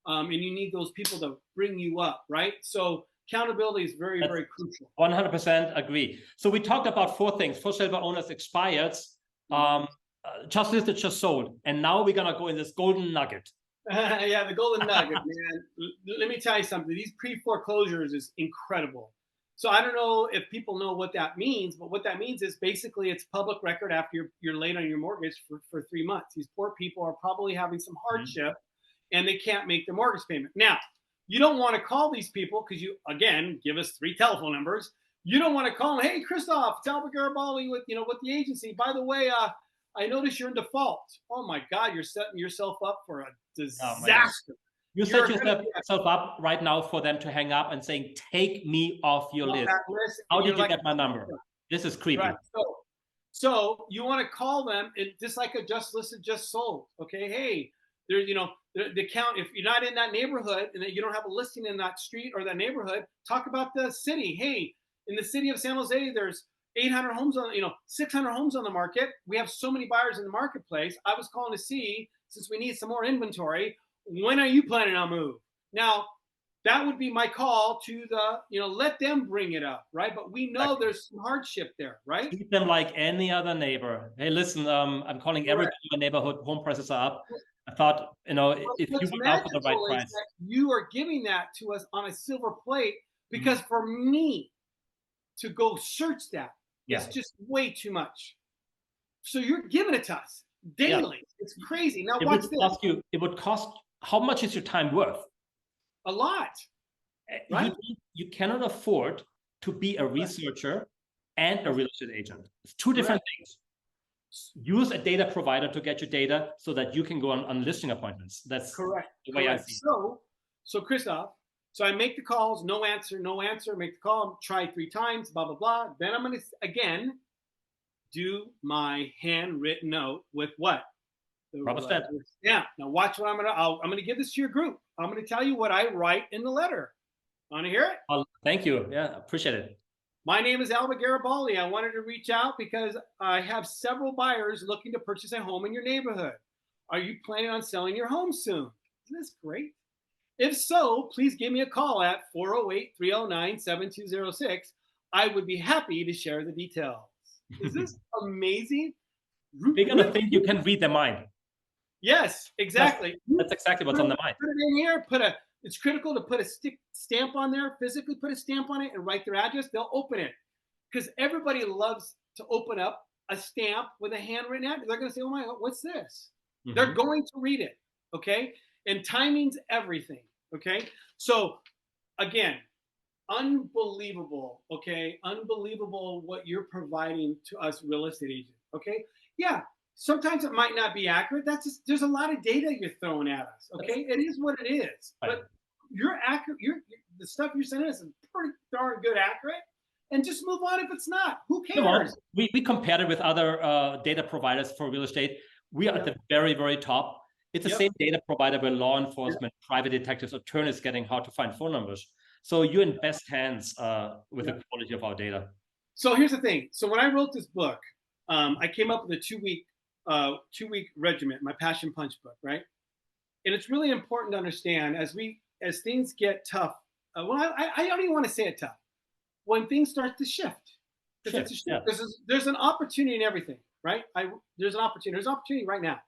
and you need those people to bring you up, right? So accountability is very, very crucial. 100% agree. So we talked about 4 things. For silver owners expired, just listed, just sold. And now we're going to go in this golden nugget. Yeah, the golden nugget, man. Let me tell you something. These pre-foreclosures is incredible. So I don't know if people know what that means, but what that means is basically it's public record after you're late on your mortgage for 3 months. These poor people are probably having some hardship and they can't make their mortgage payment. Now, you don't want to call these people because you, again, give us 3 telephone numbers. You don't want to call them, hey, Christoph, it's Albert Garibaldi with the agency. By the way, I noticed you're in default. Oh my God, you're setting yourself up for a disaster. You set yourself up right now for them to hang up and saying, take me off your list. How did you get my number? This is creepy. Right. So you want to call them, and just like a just listed, just sold. Okay, hey, there, the count. If you're not in that neighborhood and you don't have a listing in that street or that neighborhood, talk about the city. Hey, in the city of San Jose, there's 800 homes on, 600 homes on the market. We have so many buyers in the marketplace. I was calling to see, since we need some more inventory, when are you planning on move? Now, that would be my call to let them bring it up, right? But we know there's some hardship there, right? Treat them like any other neighbor. Hey, listen, I'm calling everybody in my neighborhood. Home prices are up. I thought, if you went out for the right price. You are giving that to us on a silver plate because for me to go search that, it's just way too much. So you're giving it to us daily. Yeah. It's crazy. Now, watch this. It would cost, how much is your time worth? A lot. Right? You cannot afford to be a researcher and a real estate agent. It's two different things. Use a data provider to get your data so that you can go on listing appointments. That's correct. The way I see it. So Christoph, so I make the calls, no answer, make the call, try 3 times, blah, blah, blah. Then I'm going to, again, do my handwritten note with what? Yeah. Now watch what I'm going to give this to your group. I'm going to tell you what I write in the letter. Want to hear it? Thank you. Yeah, appreciate it. My name is Albert Garibaldi. I wanted to reach out because I have several buyers looking to purchase a home in your neighborhood. Are you planning on selling your home soon? Isn't this great? If so, please give me a call at 408-309-7206. I would be happy to share the details. Is this amazing? They're going to think you can read their mind. Yes, exactly. That's exactly what's on the mind. Put it in here. It's critical to put a stamp on there, physically put a stamp on it and write their address. They'll open it because everybody loves to open up a stamp with a handwritten address. They're going to say, oh my God, what's this? They're going to read it. Okay. And timing's everything. Okay. So again, unbelievable. Okay. Unbelievable what you're providing to us real estate agents. Okay. Yeah. Sometimes it might not be accurate. There's a lot of data you're throwing at us. Okay. It is what it is. But you're accurate. The stuff you're sending us is pretty darn good accurate. And just move on if it's not. Who cares? We compared it with other data providers for real estate. We are at the very, very top. It's the same data provider where law enforcement, private detectives, attorneys getting how to find phone numbers. So you're in best hands with the quality of our data. So here's the thing. So when I wrote this book, I came up with a 2-week regiment, my Passion Punch book, right? And it's really important to understand as things get tough. I don't even want to say it tough. When things start to shift, there's an opportunity in everything, right? There's an opportunity. There's an opportunity right now.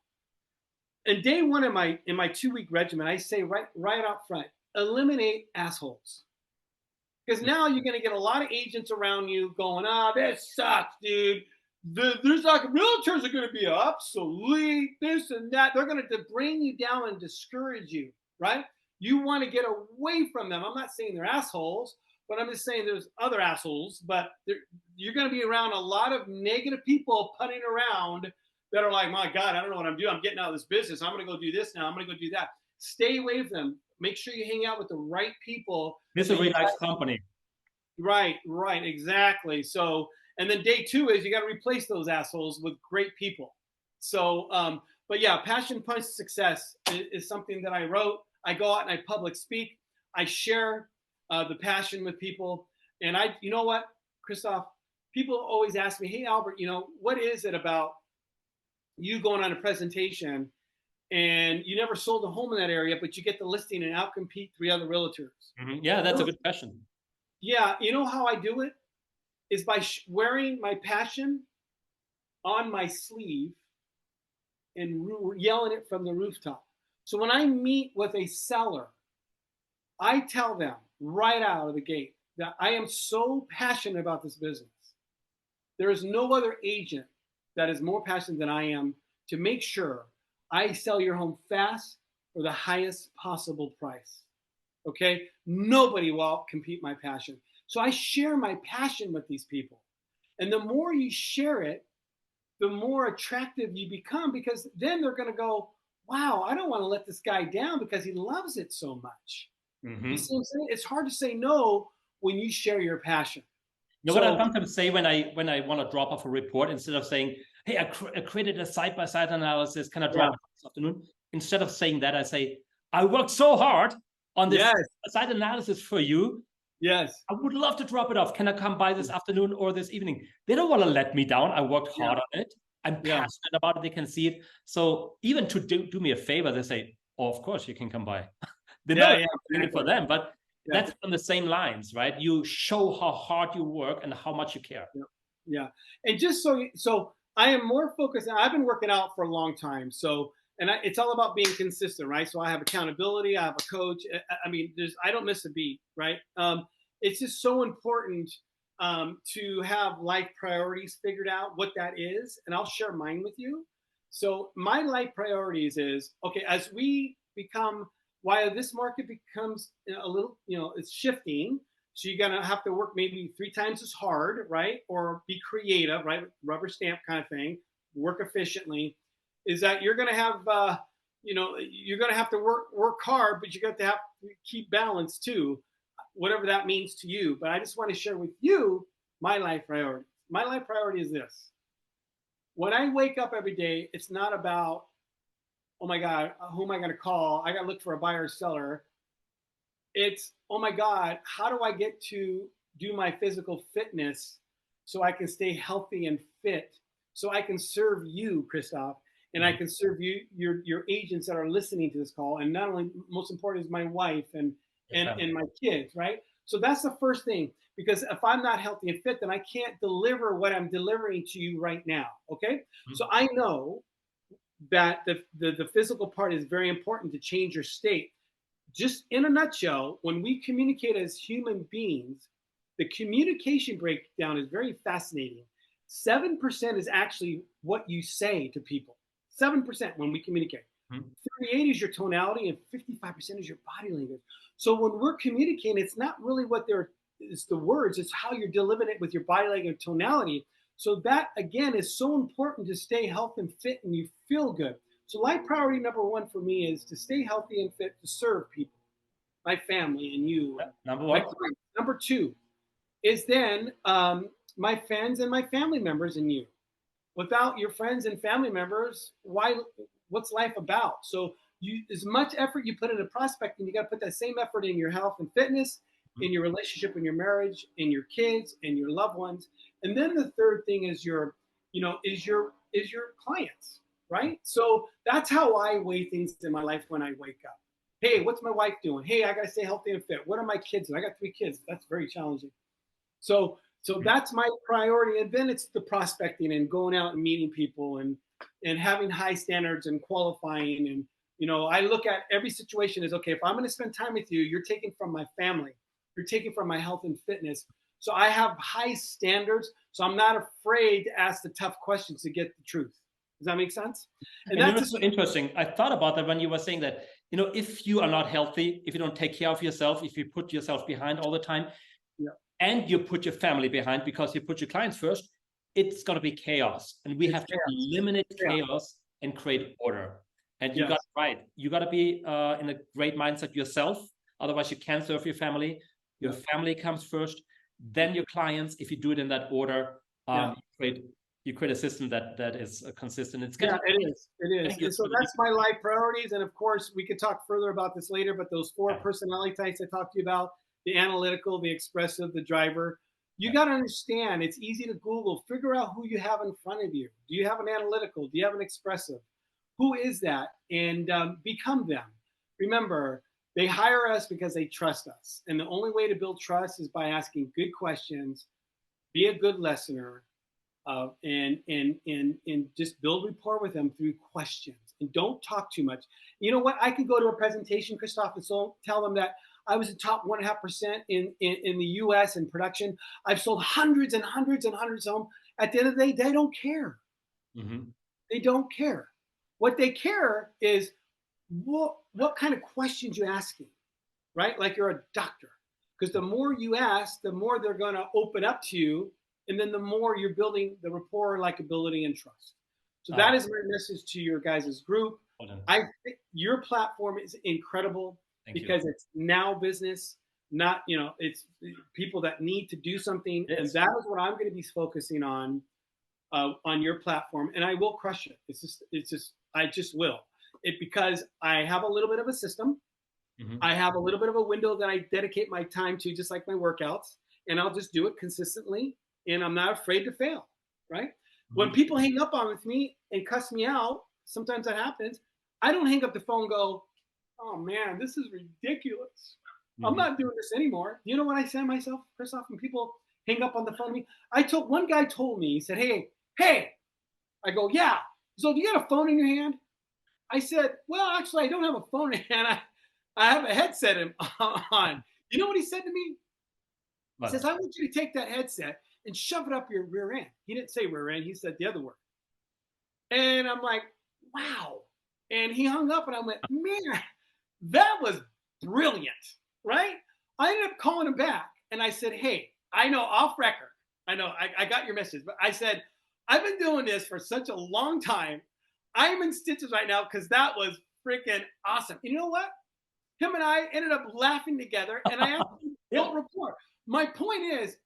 And day one in my 2-week regiment, I say right out front, eliminate assholes. Because now you're going to get a lot of agents around you going, this sucks, dude. There's like realtors are going to be obsolete, this and that. They're going to bring you down and discourage you, right? You want to get away from them. I'm not saying they're assholes, but I'm just saying there's other assholes. But you're going to be around a lot of negative people putting around that are like, my God, I don't know what I'm doing. I'm getting out of this business. I'm going to go do this now. I'm going to go do that. Stay away from them. Make sure you hang out with the right people. This is a really nice company. Right, exactly. So, and then day 2 is you got to replace those assholes with great people. So, but yeah, Passion Punch Success is something that I wrote. I go out and I public speak. I share the passion with people. And you know what, Christoph, people always ask me, hey, Albert, what is it about you going on a presentation and you never sold a home in that area, but you get the listing and outcompete 3 other realtors? Yeah, that's a good question. Yeah, you know how I do it? Is by wearing my passion on my sleeve and yelling it from the rooftop. So when I meet with a seller, I tell them right out of the gate, that I am so passionate about this business. There is no other agent that is more passionate than I am to make sure I sell your home fast for the highest possible price. Okay? Nobody will compete my passion. So I share my passion with these people. And the more you share it, the more attractive you become, because then they're going to go, wow, I don't want to let this guy down because he loves it so much. Mm-hmm. You see what I'm saying? It's hard to say no when you share your passion. You know what I sometimes say when I want to drop off a report, instead of saying, hey, I created a side-by-side analysis, can I drop it this afternoon? Instead of saying that, I say, I worked so hard on this side analysis for you. Yes. I would love to drop it off. Can I come by this afternoon or this evening? They don't want to let me down. I worked hard on it. I'm passionate about it. They can see it. So even to do me a favor, they say, oh, of course you can come by. They know it's doing it for them, but that's on the same lines, right? You show how hard you work and how much you care. Yeah. And just so I am more focused. I've been working out for a long time. So, it's all about being consistent, right? So I have accountability. I have a coach. I mean, I don't miss a beat, right? It's just so important to have life priorities figured out, what that is. And I'll share mine with you. So my life priorities is, okay, as we become, while this market becomes a little, it's shifting. So you're going to have to work maybe 3 times as hard, right? Or be creative, right? Rubber stamp kind of thing, work efficiently. Is that you're going to have, you're going to have to work hard, but you got to have to keep balance too, whatever that means to you. But I just want to share with you my life priority. My life priority is this. When I wake up every day, it's not about, oh my God, who am I going to call? I got to look for a buyer or seller. It's, oh my God, how do I get to do my physical fitness so I can stay healthy and fit, so I can serve you, Christoph, and I can serve you, your agents that are listening to this call, and not only, most important is my wife and my kids, right? So that's the first thing, because if I'm not healthy and fit, then I can't deliver what I'm delivering to you right now, okay? Mm-hmm. So I know that the physical part is very important to change your state. Just in a nutshell, when we communicate as human beings, the communication breakdown is very fascinating. 7% is actually what you say to people. 7% when we communicate. 38 is your tonality, and 55% is your body language. So when we're communicating, it's not really it's the words, it's how you're delivering it with your body language and tonality. So that, again, is so important to stay healthy and fit and you feel good. So life priority number 1 for me is to stay healthy and fit, to serve people, my family and you. Number 1. Number 2 is then my friends and my family members and you. Without your friends and family members, what's life about? So as much effort you put into prospecting, you got to put that same effort in your health and fitness, in your relationship, in your marriage, in your kids, and your loved ones. And then the third thing is your clients, right? So that's how I weigh things in my life when I wake up. Hey, what's my wife doing? Hey, I got to stay healthy and fit. What are my kids doing? I got 3 kids. That's very challenging. So that's my priority. And then it's the prospecting and going out and meeting people and having high standards and qualifying. And, I look at every situation as, okay, if I'm going to spend time with you, you're taking from my family. You're taking from my health and fitness. So I have high standards. So I'm not afraid to ask the tough questions to get the truth. Does that make sense? And that's so interesting. I thought about that when you were saying that, if you are not healthy, if you don't take care of yourself, if you put yourself behind all the time, and you put your family behind because you put your clients first, it's going to be chaos. And we have to eliminate chaos and create order. And you got it right. You got to be in a great mindset yourself. Otherwise, you can't serve your family. Your family comes first, then your clients. If you do it in that order, you create a system that is consistent. It is. And so that's my life priorities. And of course, we could talk further about this later, but those 4 personality types I talked to you about, the analytical, the expressive, the driver, you got to understand, it's easy to Google, figure out who you have in front of you. Do you have an analytical? Do you have an expressive? Who is that? And become them. Remember, they hire us because they trust us. And the only way to build trust is by asking good questions, be a good listener, and just build rapport with them through questions. And don't talk too much. You know what? I could go to a presentation, Christoph, and so tell them that I was the top 1.5% in the US in production. I've sold hundreds and hundreds and hundreds of them. At the end of the day, they don't care. Mm-hmm. They don't care. What they care is what kind of questions you're asking, right? Like you're a doctor. Because the more you ask, the more they're going to open up to you. And then the more you're building the rapport, likability, and trust. So that is my message to your guys' group. I think your platform is incredible because it's now business, not, it's people that need to do something. Yes. And that is what I'm going to be focusing on your platform. And I will crush it. I just will. Because I have a little bit of a system. Mm-hmm. I have a little bit of a window that I dedicate my time to, just like my workouts, and I'll just do it consistently. And I'm not afraid to fail, right? Mm-hmm. When people hang up on with me and cuss me out, sometimes that happens. I don't hang up the phone and go, oh man, this is ridiculous. Mm-hmm. I'm not doing this anymore. You know what I say to myself, Christoph, when people hang up on the phone to me? One guy told me, he said, hey, I go, yeah. So do you got a phone in your hand? I said, well, actually, I don't have a phone in hand. I have a headset on. You know what he said to me? He says, I want you to take that headset and shove it up your rear end. He didn't say rear end. He said the other word. And I'm like, wow. And he hung up and I went, man, that was brilliant, right? I ended up calling him back and I said, hey, I know off record. I know I got your message, but I said, I've been doing this for such a long time. I'm in stitches right now because that was freaking awesome. You know what? Him and I ended up laughing together and I actually built rapport. My point is,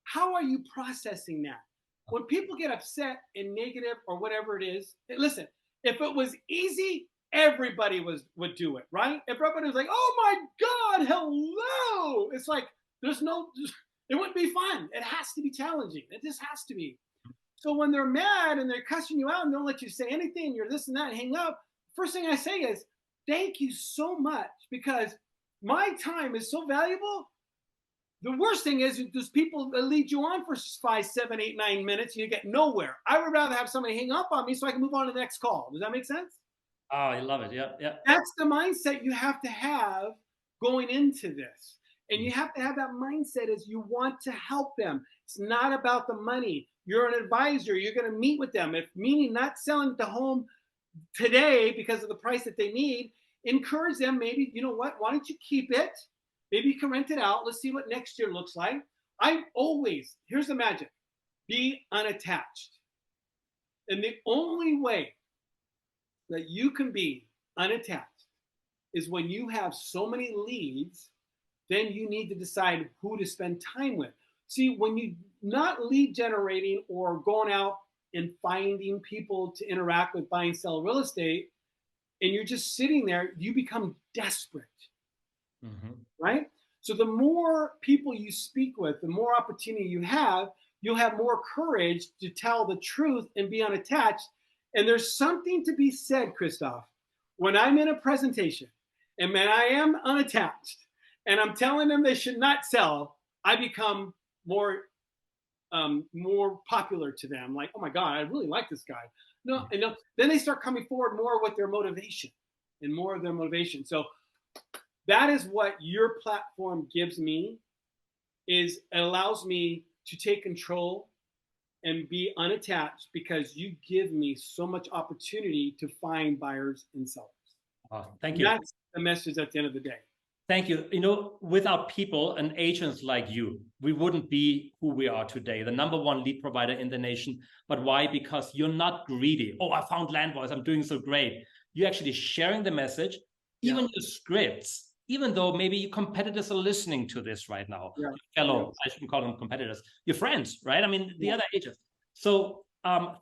how are you processing that? When people get upset and negative or whatever it is, listen, if it was easy, everybody would do it, right? If everybody was like, oh my God, hello. It's like, it wouldn't be fun. It has to be challenging. It just has to be. So when they're mad and they're cussing you out and don't let you say anything, you're this and that, and hang up, first thing I say is, thank you so much, because my time is so valuable. The worst thing is there's people that lead you on for 5, 7, 8, 9 minutes and you get nowhere. I would rather have somebody hang up on me so I can move on to the next call. Does that make sense? Oh, I love it. Yeah. That's the mindset you have to have going into this. And you have to have that mindset as you want to help them. It's not about the money. You're an advisor. You're going to meet with them. Meaning not selling the home today because of the price that they need, encourage them. Maybe, you know what? Why don't you keep it? Maybe you can rent it out. Let's see what next year looks like. Here's the magic. Be unattached. And the only way that you can be unattached is when you have so many leads, then you need to decide who to spend time with. See, when you not lead generating or going out and finding people to interact with, buy and sell real estate, and you're just sitting there, you become desperate, right? So the more people you speak with, the more opportunity you have, you'll have more courage to tell the truth and be unattached. And there's something to be said, Christoph, when I'm in a presentation and when I am unattached and I'm telling them they should not sell, I become more popular to them. Like, oh my God, I really like this guy. No, then they start coming forward more with their motivation and more of their motivation. So that is what your platform gives me, it allows me to take control and be unattached because you give me so much opportunity to find buyers and sellers. Thank you. That's the message at the end of the day. Thank you. Without people and agents like you, we wouldn't be who we are today, the #1 lead provider in the nation. But why? Because you're not greedy. Oh, I found land voice. I'm doing so great. You're actually sharing the message, even your scripts, even though maybe your competitors are listening to this right now. Yeah. I shouldn't call them competitors, your friends, right? I mean, the other agents. So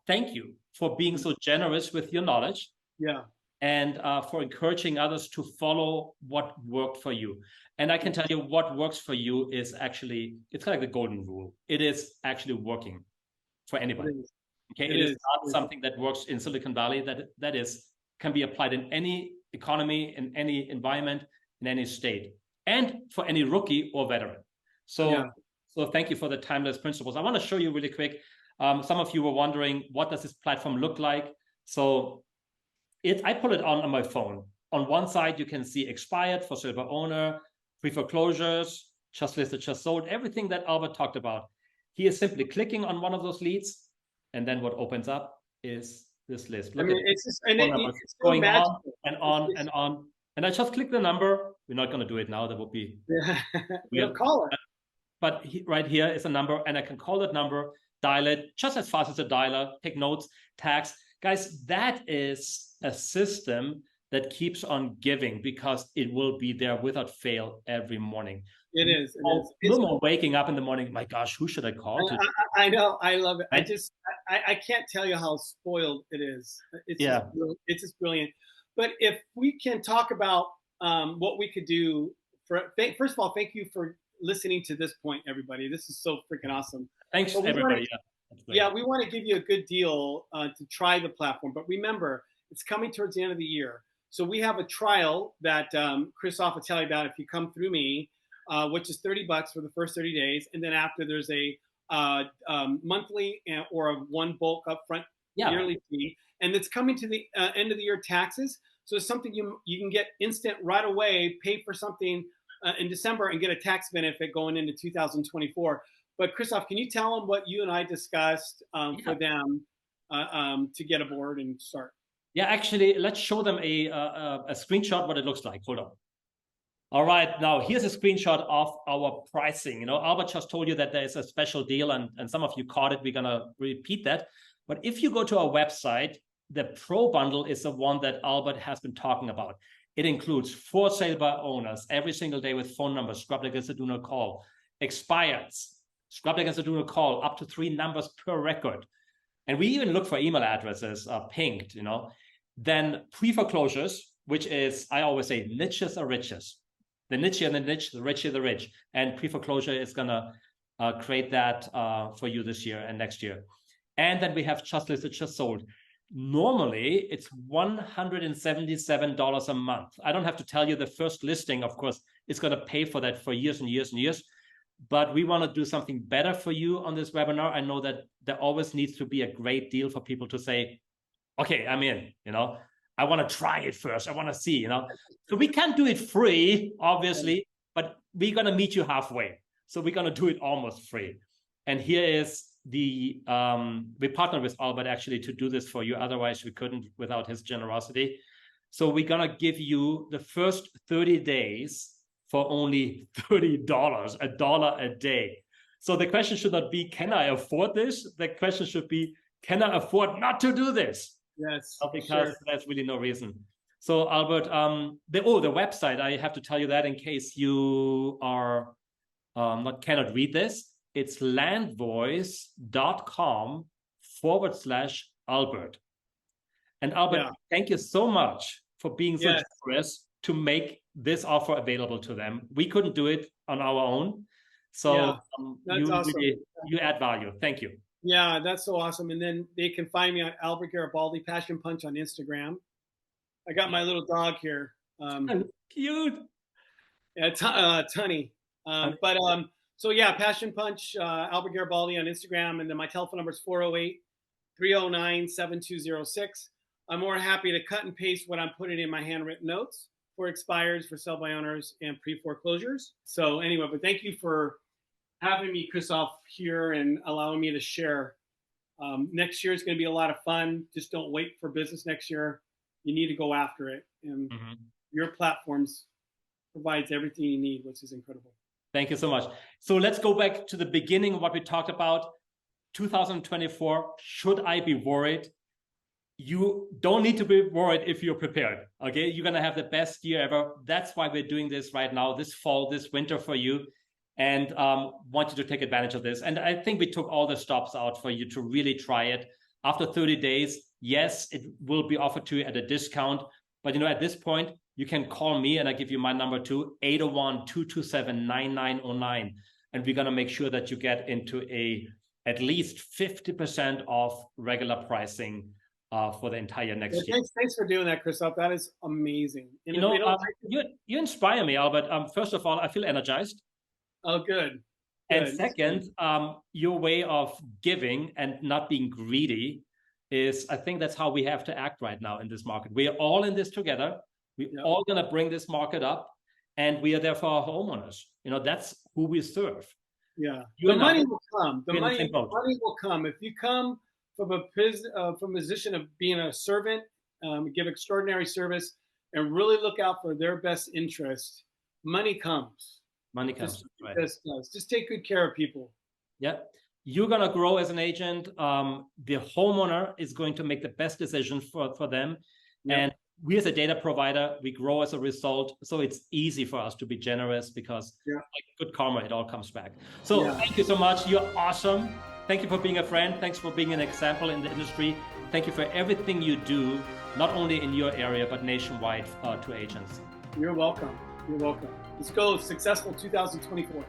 thank you for being so generous with your knowledge. Yeah. And for encouraging others to follow what worked for you. And I can tell you what works for you is actually, it's kind of like the golden rule. It is actually working for anybody. Okay, it is not something that works in Silicon Valley. That can be applied in any economy, in any environment, in any state, and for any rookie or veteran. So thank you for the timeless principles. I want to show you really quick. Some of you were wondering, what does this platform look like? So I put it on my phone. On one side, you can see expired for silver owner, pre-foreclosures, just listed, just sold, everything that Albert talked about. He is simply clicking on one of those leads, and then what opens up is this list. Look, it's just, and it's so going magical. on and on and on. And I just click the number. We're not going to do it now. That would be we'll call it. But right here is a number, and I can call that number, dial it just as fast as a dialer, take notes, tags. Guys, that is a system that keeps on giving, because it will be there without fail every morning. It is. No more waking up in the morning. My gosh, who should I call? I know. I love it. Right? I can't tell you how spoiled it is. It's just brilliant. But if we can talk about what we could do first of all, thank you for listening to this point, everybody. This is so freaking awesome. Thanks, everybody. We want to give you a good deal to try the platform. But remember, it's coming towards the end of the year. So we have a trial that Christoph will tell you about if you come through me, which is $30 for the first 30 days. And then after, there's a monthly or a one bulk upfront yearly fee. And it's coming to the end of the year taxes. So it's something you can get instant right away, pay for something in December and get a tax benefit going into 2024. But Christoph, can you tell them what you and I discussed for them to get aboard and start? Yeah, actually, let's show them a screenshot what it looks like. Hold on. All right, now here's a screenshot of our pricing. You know, Albert just told you that there is a special deal, and some of you caught it. We're gonna repeat that. But if you go to our website, the Pro Bundle is the one that Albert has been talking about. It includes for sale by owners every single day with phone numbers, scrubbed against the do not call, expireds, scrubbed against the do not call, up to 3 numbers per record. And we even look for email addresses pinged, you know. Then pre-foreclosures, which is, I always say, niches are riches. The nichier the niche, the richer the rich. And pre-foreclosure is gonna create that for you this year and next year. And then we have just listed, just sold. Normally, it's $177 a month. I don't have to tell you the first listing, of course, is going to pay for that for years and years and years. But we want to do something better for you on this webinar. I know that there always needs to be a great deal for people to say, okay, I'm in, you know, I want to try it first. I want to see, you know. So we can't do it free, obviously, but we're going to meet you halfway. So we're going to do it almost free. And here is we partnered with Albert actually to do this for you. Otherwise, we couldn't without his generosity. So we're going to give you the first 30 days for only $30, $1 a day. So the question should not be, can I afford this? The question should be, can I afford not to do this? Yes, because there's really no reason. So Albert, the website, I have to tell you that in case you are cannot read this. It's landvoice.com/Albert. And Albert, thank you so much for being so generous to make this offer available to them. We couldn't do it on our own. So that's awesome. You add value. Thank you. Yeah, that's so awesome. And then they can find me on Albert Garibaldi, Passion Punch on Instagram. I got my little dog here. Cute. Yeah, Tunny. So yeah, Passion Punch, Albert Garibaldi on Instagram. And then my telephone number is 408-309-7206. I'm more happy to cut and paste what I'm putting in my handwritten notes for expires, for sell by owners, and pre-foreclosures. So anyway, but thank you for having me, Christoph, here and allowing me to share. Next year is going to be a lot of fun. Just don't wait for business next year. You need to go after it. And your platforms provides everything you need, which is incredible. Thank you so much. So let's go back to the beginning of what we talked about. 2024, should I be worried? You don't need to be worried if you're prepared, okay? You're gonna have the best year ever. That's why we're doing this right now, this fall, this winter for you, and want you to take advantage of this. And I think we took all the stops out for you to really try it. After 30 days, yes, it will be offered to you at a discount, but you know, at this point, you can call me and I give you my number too, 801-227-9909. And we're gonna make sure that you get into at least 50% off regular pricing for the entire next year. Thanks for doing that, Christoph. That is amazing. And you know, you inspire me, Albert. First of all, I feel energized. Oh, good. And second, your way of giving and not being greedy is, I think that's how we have to act right now in this market. We are all in this together. We're all going to bring this market up. and we are there for our homeowners. You know, that's who we serve. Yeah, You the and I, money will come. The we're in the money, same boat. money will come if you come from a position of being a servant, give extraordinary service, and really look out for their best interest. Money comes. Money comes. Right. Just take good care of people. Yeah, you're gonna grow as an agent. The homeowner is going to make the best decision for them, and we as a data provider, we grow as a result. So it's easy for us to be generous because like good karma, it all comes back. So thank you so much. You're awesome. Thank you for being a friend. Thanks for being an example in the industry. Thank you for everything you do, not only in your area, but nationwide to agents. You're welcome. You're welcome. Let's go. Successful 2024.